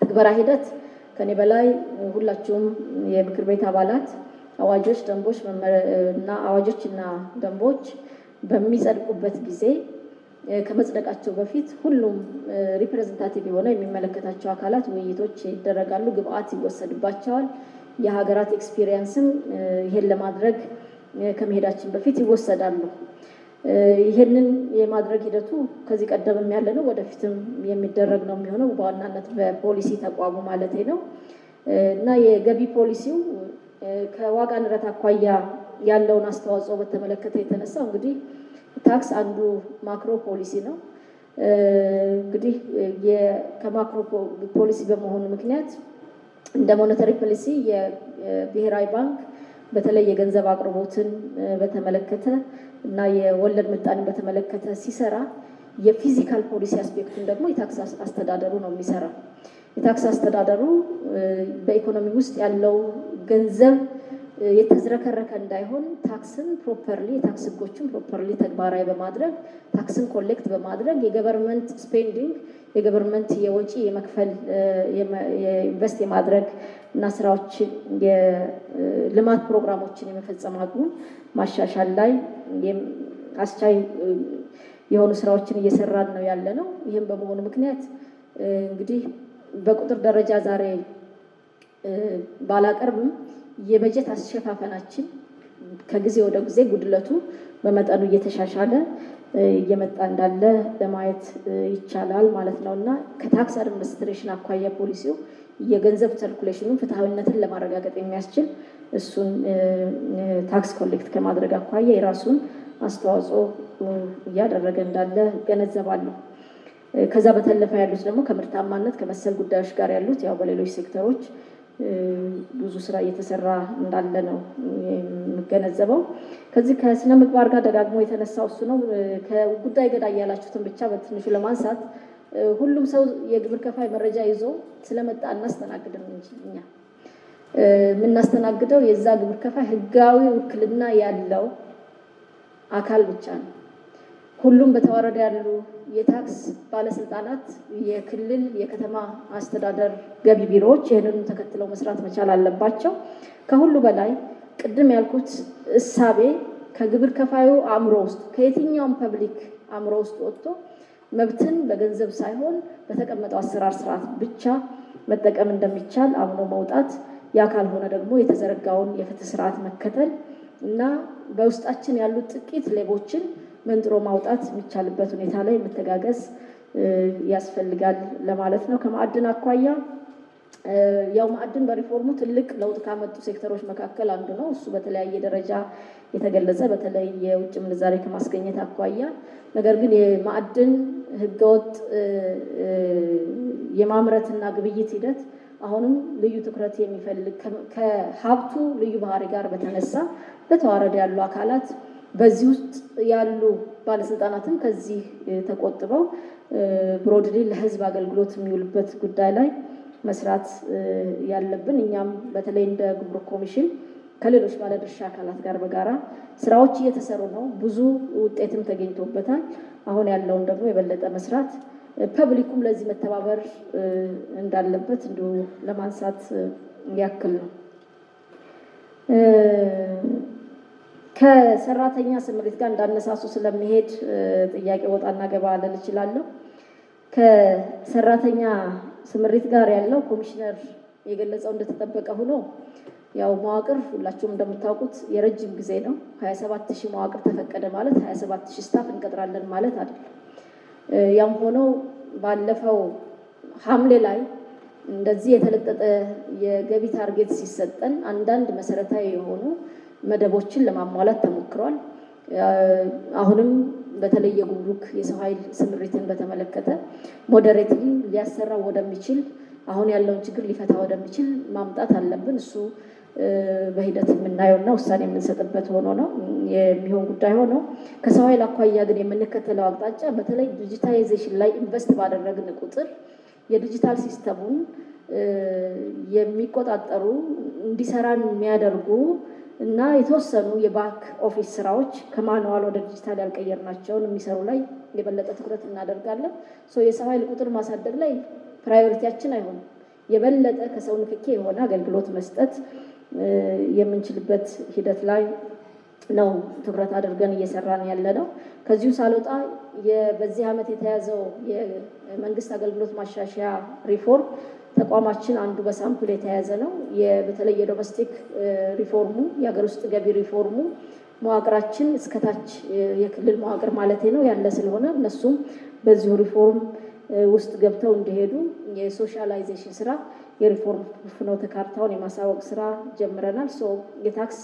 ትግበራ ሂደት ከኔ በላይ ሁላችሁም የምክር ቤት አባላት አዋጆች፣ ደንቦች እና አዋጆች እና ደንቦች በሚጸድቁበት ጊዜ ከመጽደቃቸው በፊት ሁሉም ሪፕሬዘንታቲቭ የሆነ የሚመለከታቸው አካላት ውይይቶች ይደረጋሉ፣ ግብአት ይወሰድባቸዋል። የሀገራት ኤክስፒሪየንስም ይሄን ለማድረግ ከመሄዳችን በፊት ይወሰዳሉ። ይሄንን የማድረግ ሂደቱ ከዚህ ቀደምም ያለ ነው፣ ወደፊትም የሚደረግ ነው የሚሆነው በዋናነት በፖሊሲ ተቋሙ ማለት ነው እና የገቢ ፖሊሲው ከዋጋ ንረት አኳያ ያለውን አስተዋጽኦ በተመለከተ የተነሳው እንግዲህ ታክስ አንዱ ማክሮ ፖሊሲ ነው። እንግዲህ ከማክሮ ፖሊሲ በመሆኑ ምክንያት እንደ ሞኔታሪ ፖሊሲ የብሔራዊ ባንክ በተለይ የገንዘብ አቅርቦትን በተመለከተ እና የወለድ ምጣኔን በተመለከተ ሲሰራ የፊዚካል ፖሊሲ አስፔክቱን ደግሞ የታክስ አስተዳደሩ ነው የሚሰራው። የታክስ አስተዳደሩ በኢኮኖሚ ውስጥ ያለው ገንዘብ የተዝረከረከ እንዳይሆን ታክስን ፕሮፐርሊ የታክስ ህጎችን ፕሮፐርሊ ተግባራዊ በማድረግ ታክስን ኮሌክት በማድረግ የገቨርንመንት ስፔንዲንግ የገቨርንመንት የወጪ የመክፈል የኢንቨስት የማድረግ እና ስራዎችን የልማት ፕሮግራሞችን የመፈጸም አቅሙን ማሻሻል ላይ አስቻይ የሆኑ ስራዎችን እየሰራን ነው ያለ ነው። ይህም በመሆኑ ምክንያት እንግዲህ በቁጥር ደረጃ ዛሬ ባላቀርብም የበጀት አሸፋፈናችን ከጊዜ ወደ ጊዜ ጉድለቱ በመጠኑ እየተሻሻለ እየመጣ እንዳለ ለማየት ይቻላል ማለት ነው እና ከታክስ አድሚኒስትሬሽን አኳያ ፖሊሲው የገንዘብ ሰርኩሌሽኑን ፍትሐዊነትን ለማረጋገጥ የሚያስችል እሱን ታክስ ኮሌክት ከማድረግ አኳያ የራሱን አስተዋጽኦ እያደረገ እንዳለ እገነዘባለሁ። ከዛ በተለፈ ያሉት ደግሞ ከምርታማነት ከመሰል ጉዳዮች ጋር ያሉት ያው በሌሎች ሴክተሮች ብዙ ስራ እየተሰራ እንዳለ ነው የምገነዘበው። ከዚህ ከስነ ምግባር ጋር ደጋግሞ የተነሳው እሱ ነው። ከጉዳይ ገዳይ ያላችሁትን ብቻ በትንሹ ለማንሳት ሁሉም ሰው የግብር ከፋይ መረጃ ይዞ ስለመጣ እናስተናግድም እንጂ እኛ የምናስተናግደው የዛ ግብር ከፋይ ህጋዊ ውክልና ያለው አካል ብቻ ነው። ሁሉም በተዋረደ ያሉ የታክስ ባለስልጣናት፣ የክልል የከተማ አስተዳደር ገቢ ቢሮዎች ይህንን ተከትለው መስራት መቻል አለባቸው። ከሁሉ በላይ ቅድም ያልኩት እሳቤ ከግብር ከፋዩ አእምሮ ውስጥ ከየትኛውም ፐብሊክ አእምሮ ውስጥ ወጥቶ መብትን በገንዘብ ሳይሆን በተቀመጠው አሰራር ስርዓት ብቻ መጠቀም እንደሚቻል አምኖ መውጣት፣ ያ ካልሆነ ደግሞ የተዘረጋውን የፍትህ ስርዓት መከተል እና በውስጣችን ያሉት ጥቂት ሌቦችን መንጥሮ ማውጣት የሚቻልበት ሁኔታ ላይ መተጋገዝ ያስፈልጋል ለማለት ነው። ከማዕድን አኳያ ያው ማዕድን በሪፎርሙ ትልቅ ለውጥ ካመጡ ሴክተሮች መካከል አንዱ ነው። እሱ በተለያየ ደረጃ የተገለጸ በተለይ የውጭ ምንዛሬ ከማስገኘት አኳያ፣ ነገር ግን የማዕድን ህገወጥ የማምረትና ግብይት ሂደት አሁንም ልዩ ትኩረት የሚፈልግ ከሀብቱ ልዩ ባህሪ ጋር በተነሳ በተዋረድ ያሉ አካላት በዚህ ውስጥ ያሉ ባለስልጣናትም ከዚህ ተቆጥበው ብሮድሊ ለህዝብ አገልግሎት የሚውልበት ጉዳይ ላይ መስራት ያለብን፣ እኛም በተለይ እንደ ጉምሩክ ኮሚሽን ከሌሎች ባለድርሻ አካላት ጋር በጋራ ስራዎች እየተሰሩ ነው። ብዙ ውጤትም ተገኝቶበታል። አሁን ያለውን ደግሞ የበለጠ መስራት፣ ፐብሊኩም ለዚህ መተባበር እንዳለበት እንዲሁ ለማንሳት ያክል ነው። ከሰራተኛ ስምሪት ጋር እንዳነሳሱ ስለሚሄድ ጥያቄ ወጣና ገባ ልል እችላለሁ። ከሰራተኛ ስምሪት ጋር ያለው ኮሚሽነር የገለጸው እንደተጠበቀ ሆኖ ያው መዋቅር ሁላችሁም እንደምታውቁት የረጅም ጊዜ ነው። 27000 መዋቅር ተፈቀደ ማለት 27000 ስታፍ እንቀጥራለን ማለት አይደለም። ያም ሆኖ ባለፈው ሐምሌ ላይ እንደዚህ የተለጠጠ የገቢ ታርጌት ሲሰጠን አንዳንድ መሰረታዊ የሆኑ መደቦችን ለማሟላት ተሞክሯል። አሁንም በተለይ የጉምሩክ የሰው ኃይል ስምሪትን በተመለከተ ሞዴሬትሊ ሊያሰራ ወደሚችል አሁን ያለውን ችግር ሊፈታ ወደሚችል ማምጣት አለብን። እሱ በሂደት የምናየውና ውሳኔ የምንሰጥበት ሆኖ ነው የሚሆን ጉዳይ ሆኖ፣ ከሰው ኃይል አኳያ ግን የምንከተለው አቅጣጫ በተለይ ዲጂታላይዜሽን ላይ ኢንቨስት ባደረግን ቁጥር የዲጂታል ሲስተሙን የሚቆጣጠሩ እንዲሰራን የሚያደርጉ እና የተወሰኑ የባክ ኦፊስ ስራዎች ከማኑዋል ወደ ዲጂታል ያልቀየርናቸውን የሚሰሩ ላይ የበለጠ ትኩረት እናደርጋለን። የሰው ኃይል ቁጥር ማሳደግ ላይ ፕራዮሪቲያችን አይሆንም። የበለጠ ከሰው ንክኬ የሆነ አገልግሎት መስጠት የምንችልበት ሂደት ላይ ነው ትኩረት አድርገን እየሰራን ያለ ነው። ከዚሁ ሳልወጣ በዚህ ዓመት የተያዘው የመንግስት አገልግሎት ማሻሻያ ሪፎርም ተቋማችን አንዱ በሳምፕል የተያዘ ነው። በተለይ የዶሜስቲክ ሪፎርሙ የሀገር ውስጥ ገቢ ሪፎርሙ መዋቅራችን እስከታች የክልል መዋቅር ማለት ነው ያለ ስለሆነ እነሱም በዚሁ ሪፎርም ውስጥ ገብተው እንዲሄዱ የሶሻላይዜሽን ስራ የሪፎርም ፍኖተ ካርታውን የማሳወቅ ስራ ጀምረናል። የታክስ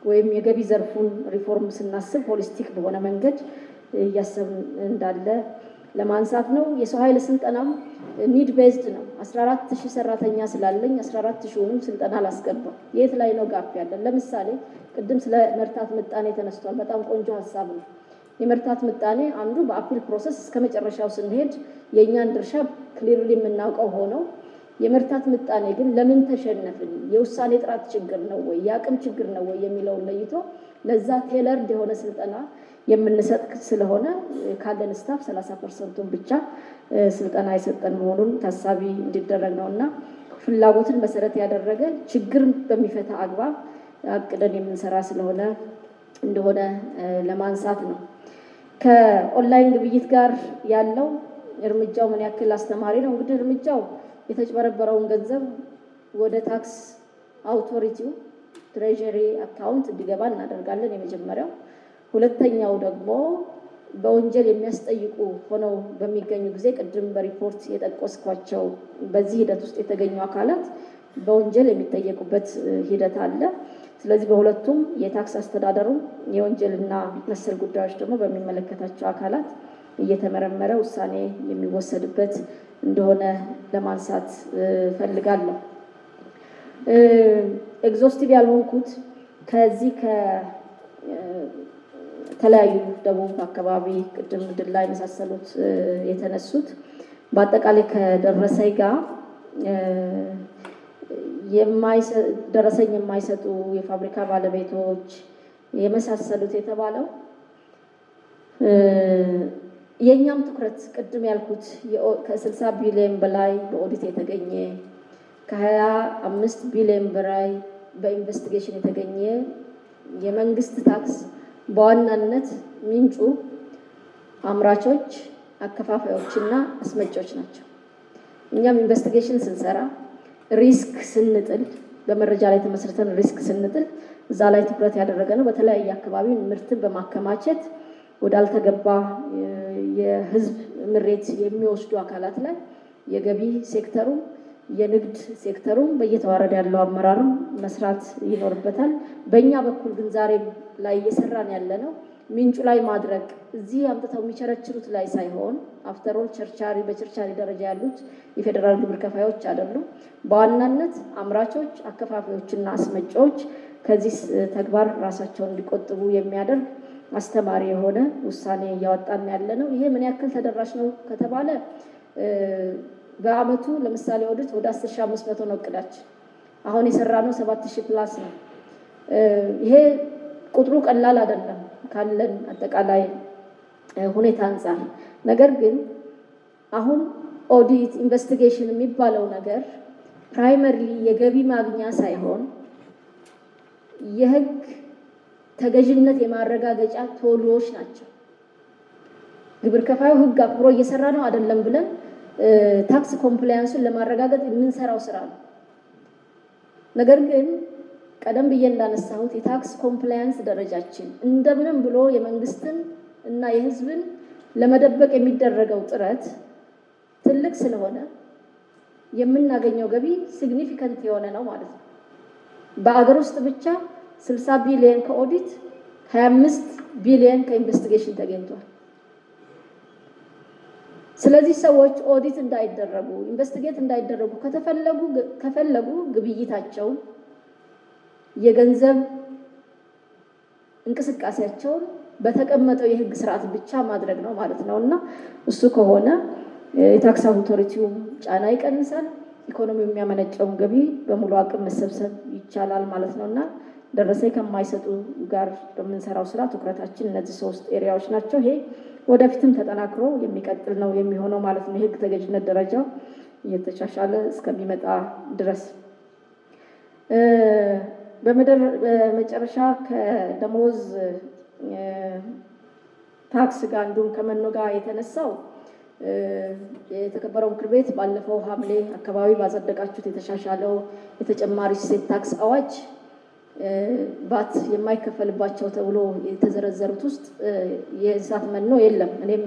ወይም የገቢ ዘርፉን ሪፎርም ስናስብ ሆሊስቲክ በሆነ መንገድ እያሰብን እንዳለ ለማንሳት ነው። የሰው ኃይል ስልጠናም ኒድ ቤዝድ ነው። 14000 ሰራተኛ ስላለኝ 14000ንም ስልጠና አላስገባም። የት ላይ ነው ጋፕ ያለን? ለምሳሌ ቅድም ስለ መርታት ምጣኔ ተነስቷል። በጣም ቆንጆ ሀሳብ ነው። የመርታት ምጣኔ አንዱ በአፒል ፕሮሰስ እስከ መጨረሻው ስንሄድ የእኛን ድርሻ ክሊርሊ የምናውቀው ሆነው የመርታት ምጣኔ ግን ለምን ተሸነፍን፣ የውሳኔ ጥራት ችግር ነው ወይ የአቅም ችግር ነው ወይ የሚለውን ለይቶ ለዛ ቴለርድ የሆነ ስልጠና የምንሰጥ ስለሆነ ካለን ስታፍ 30% ብቻ ስልጠና የሰጠን መሆኑን ታሳቢ እንዲደረግ ነው እና ፍላጎትን መሰረት ያደረገ ችግር በሚፈታ አግባብ አቅደን የምንሰራ ስለሆነ እንደሆነ ለማንሳት ነው። ከኦንላይን ግብይት ጋር ያለው እርምጃው ምን ያክል አስተማሪ ነው? እንግዲህ እርምጃው የተጭበረበረውን ገንዘብ ወደ ታክስ አውቶሪቲው ትሬዠሪ አካውንት እንዲገባ እናደርጋለን። የመጀመሪያው። ሁለተኛው ደግሞ በወንጀል የሚያስጠይቁ ሆነው በሚገኙ ጊዜ ቅድም በሪፖርት የጠቆስኳቸው በዚህ ሂደት ውስጥ የተገኙ አካላት በወንጀል የሚጠየቁበት ሂደት አለ። ስለዚህ በሁለቱም የታክስ አስተዳደሩ የወንጀልና መሰል ጉዳዮች ደግሞ በሚመለከታቸው አካላት እየተመረመረ ውሳኔ የሚወሰድበት እንደሆነ ለማንሳት ፈልጋለሁ። ኤግዞስቲቭ ያልሆንኩት ከዚህ ከተለያዩ ደቡብ አካባቢ ቅድም ድላ የመሳሰሉት የተነሱት በአጠቃላይ ከደረሰኝ ጋር ደረሰኝ የማይሰጡ የፋብሪካ ባለቤቶች የመሳሰሉት የተባለው የኛም ትኩረት ቅድም ያልኩት ከ60 ቢሊዮን በላይ በኦዲት የተገኘ ከ25 ቢሊዮን በላይ በኢንቨስቲጌሽን የተገኘ የመንግስት ታክስ በዋናነት ምንጩ አምራቾች፣ አከፋፋዮችና አስመጪዎች ናቸው። እኛም ኢንቨስቲጌሽን ስንሰራ ሪስክ ስንጥል በመረጃ ላይ ተመስርተን ሪስክ ስንጥል እዛ ላይ ትኩረት ያደረገ ነው። በተለያየ አካባቢ ምርትን በማከማቸት ወዳልተገባ የህዝብ ምሬት የሚወስዱ አካላት ላይ የገቢ ሴክተሩ የንግድ ሴክተሩም በየተዋረድ ያለው አመራርም መስራት ይኖርበታል። በእኛ በኩል ግን ዛሬ ላይ እየሰራን ያለ ነው ምንጩ ላይ ማድረግ እዚህ አምጥተው የሚቸረችሩት ላይ ሳይሆን አፍተሮል ቸርቻሪ በቸርቻሪ ደረጃ ያሉት የፌዴራል ግብር ከፋዮች አይደሉም። በዋናነት አምራቾች፣ አከፋፋዮችና አስመጪዎች ከዚህ ተግባር ራሳቸውን እንዲቆጥቡ የሚያደርግ አስተማሪ የሆነ ውሳኔ እያወጣን ያለ ነው። ይሄ ምን ያክል ተደራሽ ነው ከተባለ በአመቱ ለምሳሌ ኦዲት ወደ 10500 ነው እቅዳችን። አሁን የሰራነው 7000 ፕላስ ነው። ይሄ ቁጥሩ ቀላል አይደለም ካለን አጠቃላይ ሁኔታ አንፃር። ነገር ግን አሁን ኦዲት ኢንቨስቲጌሽን የሚባለው ነገር ፕራይመሪሊ የገቢ ማግኛ ሳይሆን የህግ ተገዥነት የማረጋገጫ ቶሎዎች ናቸው። ግብር ከፋዩ ህግ አክብሮ እየሰራ ነው አይደለም ብለን ታክስ ኮምፕላያንሱን ለማረጋገጥ የምንሰራው ስራ ነው። ነገር ግን ቀደም ብዬ እንዳነሳሁት የታክስ ኮምፕላያንስ ደረጃችን እንደምንም ብሎ የመንግስትን እና የህዝብን ለመደበቅ የሚደረገው ጥረት ትልቅ ስለሆነ የምናገኘው ገቢ ሲግኒፊካንት የሆነ ነው ማለት ነው። በአገር ውስጥ ብቻ 60 ቢሊዮን ከኦዲት 25 ቢሊዮን ከኢንቨስቲጌሽን ተገኝቷል። ስለዚህ ሰዎች ኦዲት እንዳይደረጉ ኢንቨስቲጌት እንዳይደረጉ ከፈለጉ ግብይታቸውን የገንዘብ እንቅስቃሴያቸውን በተቀመጠው የህግ ስርዓት ብቻ ማድረግ ነው ማለት ነው እና እሱ ከሆነ የታክስ አውቶሪቲው ጫና ይቀንሳል፣ ኢኮኖሚ የሚያመነጨውን ገቢ በሙሉ አቅም መሰብሰብ ይቻላል ማለት ነው እና ደረሰኝ ከማይሰጡ ጋር በምንሰራው ስራ ትኩረታችን እነዚህ 3 ኤሪያዎች ናቸው። ይሄ ወደፊትም ተጠናክሮ የሚቀጥል ነው የሚሆነው ማለት ነው። የህግ ተገዥነት ደረጃው እየተሻሻለ እስከሚመጣ ድረስ በመጨረሻ ከደሞዝ ታክስ ጋር እንዲሁም ከመኖ ጋር የተነሳው የተከበረው ምክር ቤት ባለፈው ሐምሌ አካባቢ ባጸደቃችሁት የተሻሻለው የተጨማሪ እሴት ታክስ አዋጅ ባት የማይከፈልባቸው ተብሎ የተዘረዘሩት ውስጥ የእንስሳት መኖ የለም። እኔም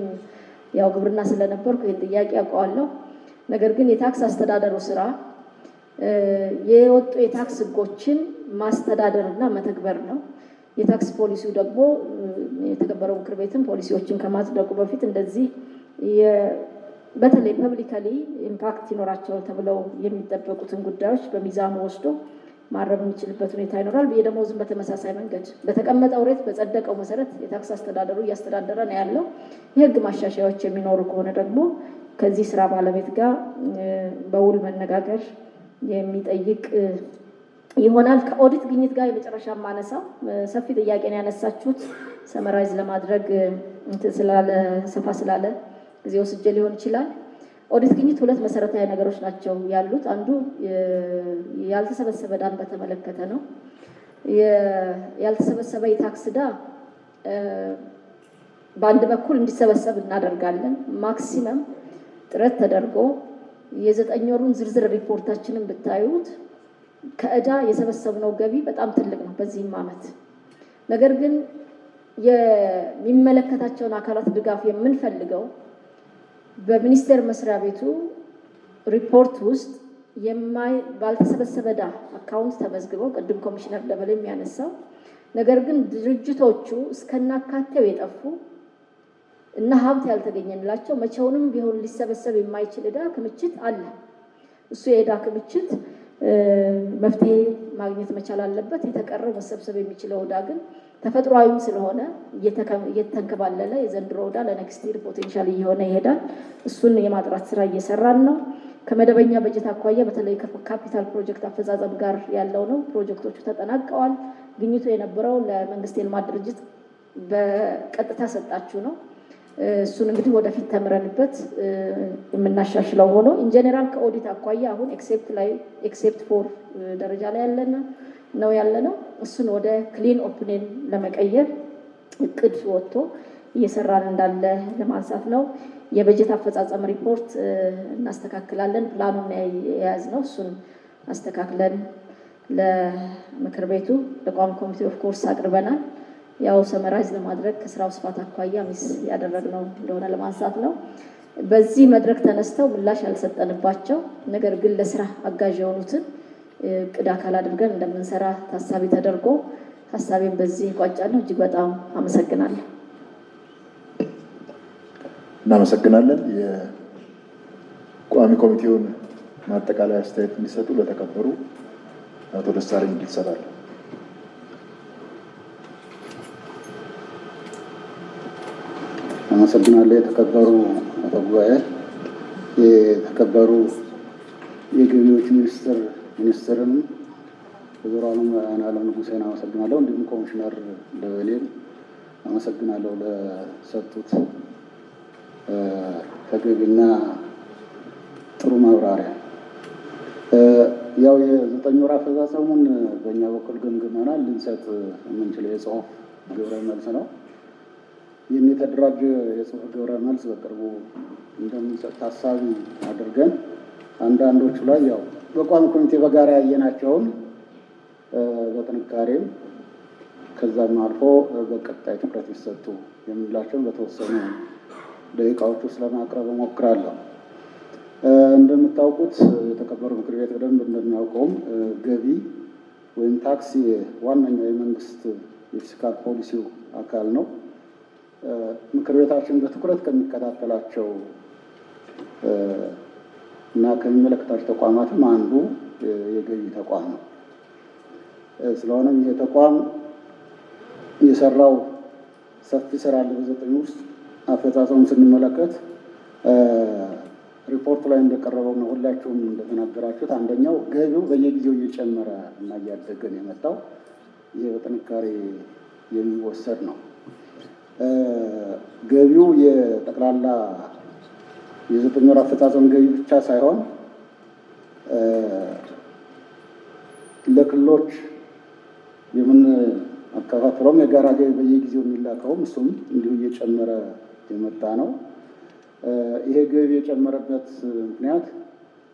ያው ግብርና ስለነበርኩ ይህን ጥያቄ አውቀዋለሁ። ነገር ግን የታክስ አስተዳደሩ ስራ የወጡ የታክስ ህጎችን ማስተዳደርና መተግበር ነው። የታክስ ፖሊሲው ደግሞ የተከበረው ምክር ቤትም ፖሊሲዎችን ከማጽደቁ በፊት እንደዚህ በተለይ ፐብሊካሊ ኢምፓክት ይኖራቸው ተብለው የሚጠበቁትን ጉዳዮች በሚዛኑ ወስዶ ማረም የሚችልበት ሁኔታ ይኖራል። የደሞዝን በተመሳሳይ መንገድ በተቀመጠው ሬት በጸደቀው መሰረት የታክስ አስተዳደሩ እያስተዳደረ ነው ያለው። የህግ ማሻሻያዎች የሚኖሩ ከሆነ ደግሞ ከዚህ ስራ ባለቤት ጋር በውል መነጋገር የሚጠይቅ ይሆናል። ከኦዲት ግኝት ጋር የመጨረሻ ማነሳው ሰፊ ጥያቄ ነው ያነሳችሁት። ሰመራይዝ ለማድረግ ሰፋ ስላለ ጊዜ ወስጄ ሊሆን ይችላል። ኦዲት ግኝት 2 መሰረታዊ ነገሮች ናቸው ያሉት። አንዱ ያልተሰበሰበ ዕዳን በተመለከተ ነው። ያልተሰበሰበ የታክስ ዕዳ በአንድ በኩል እንዲሰበሰብ እናደርጋለን። ማክሲመም ጥረት ተደርጎ የ9 ወሩን ዝርዝር ሪፖርታችንን ብታዩት ከዕዳ የሰበሰብነው ገቢ በጣም ትልቅ ነው በዚህም ዓመት። ነገር ግን የሚመለከታቸውን አካላት ድጋፍ የምንፈልገው በሚኒስቴር መስሪያ ቤቱ ሪፖርት ውስጥ ባልተሰበሰበ ዕዳ አካውንት ተመዝግበው ቅድም ኮሚሽነር ደበሌ የሚያነሳው ነገር ግን ድርጅቶቹ እስከናካቴው የጠፉ እና ሀብት ያልተገኘላቸው መቼውንም ቢሆን ሊሰበሰብ የማይችል ዕዳ ክምችት አለ። እሱ የዕዳ ክምችት መፍትሄ ማግኘት መቻል አለበት። የተቀረው መሰብሰብ የሚችለው ዕዳ ግን ተፈጥሯዊም ስለሆነ እየተንከባለለ የዘንድሮ ዕዳ ለኔክስት ይር ፖቴንሻል እየሆነ ይሄዳል። እሱን የማጥራት ስራ እየሰራን ነው። ከመደበኛ በጀት አኳያ በተለይ ከካፒታል ፕሮጀክት አፈጻጸም ጋር ያለው ነው። ፕሮጀክቶቹ ተጠናቀዋል። ግኝቱ የነበረው ለመንግስት የልማት ድርጅት በቀጥታ ሰጣችሁ ነው። እሱን እንግዲህ ወደፊት ተምረንበት የምናሻሽለው ሆኖ ኢንጀነራል ከኦዲት አኳያ አሁን ኤክሴፕት ፎር ደረጃ ላይ ያለነው እሱን ወደ ክሊን ኦፕኔን ለመቀየር እቅድ ወጥቶ እየሰራን እንዳለ ለማንሳት ነው። የበጀት አፈጻጸም ሪፖርት እናስተካክላለን። ፕላኑን የያዝነው እሱን አስተካክለን ለምክር ቤቱ ለቋሚ ኮሚቴ ኦፍ ኮርስ አቅርበናል። ያው ሰመራይዝ ለማድረግ ከስራው ስፋት አኳያ ሚስ ያደረግነው እንደሆነ ለማንሳት ነው። በዚህ መድረክ ተነስተው ምላሽ ያልሰጠንባቸው ነገር ግን ለስራ አጋዥ የሆኑትን እቅድ አካል አድርገን እንደምንሰራ ታሳቢ ተደርጎ ሀሳቤን በዚህ ቋጫለሁ። እጅግ በጣም አመሰግናለሁ። እናመሰግናለን። የቋሚ ኮሚቴውን ማጠቃለያ አስተያየት እንዲሰጡ ለተከበሩ አቶ ደሳለኝ ይሰጣል። አመሰግናለሁ። የተከበሩ አቶ ጉባኤ፣ የተከበሩ የገቢዎች ሚኒስትርን ወይዘሮ አለም ንጉሴን አመሰግናለሁ። እንዲሁም ኮሚሽነር ደበሌን አመሰግናለሁ ለሰጡት ተገቢና ጥሩ ማብራሪያ። ያው የ9 ወር አፈጻጸሙን በእኛ በኩል ገምግመናል። ልንሰጥ የምንችለው የጽሁፍ ግብረ መልስ ነው። ይህን የተደራጀ የጽሁፍ ግብረ መልስ በቅርቡ እንደምንሰጥ ታሳቢ አድርገን አንዳንዶቹ ላይ ያው በቋሚ ኮሚቴ በጋራ ያየናቸውን በጥንካሬም ከዛም አልፎ በቀጣይ ትኩረት ይሰጡ የምንላቸውን በተወሰኑ ደቂቃዎች ውስጥ ለማቅረብ እሞክራለሁ። እንደምታውቁት የተከበሩ ምክር ቤት በደንብ እንደሚያውቀውም ገቢ ወይም ታክስ ዋነኛው የመንግስት የፊስካል ፖሊሲው አካል ነው። ምክር ቤታችን በትኩረት ከሚከታተላቸው እና ከሚመለከታቸው ተቋማትም አንዱ የገቢ ተቋም ነው። ስለሆነም ይሄ ተቋም የሰራው ሰፊ ስራ አለ። በ9 ውስጥ አፈጻጸሙን ስንመለከት ሪፖርቱ ላይ እንደቀረበው ነው። ሁላችሁም እንደተናገራችሁት አንደኛው ገቢው በየጊዜው እየጨመረ እና እያደገ ነው የመጣው። ይሄ በጥንካሬ የሚወሰድ ነው። ገቢው የጠቅላላ የ9 ወር አፈጻጸም ገቢ ብቻ ሳይሆን ለክልሎች የምናከፋፍለውም የጋራ ገቢ በየጊዜው የሚላከውም እሱም እንዲሁ እየጨመረ የመጣ ነው። ይሄ ገቢ የጨመረበት ምክንያት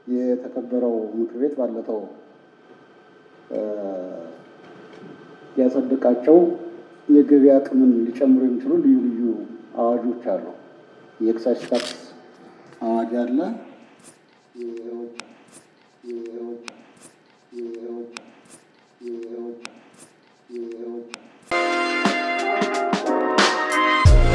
የተከበረው ምክር ቤት ባለፈው ያጸደቃቸው የገቢ አቅምን ሊጨምሩ የሚችሉ ልዩ ልዩ አዋጆች አሉ። የኤክሳይዝ ታክስ አዋጅ አለ። የውጭ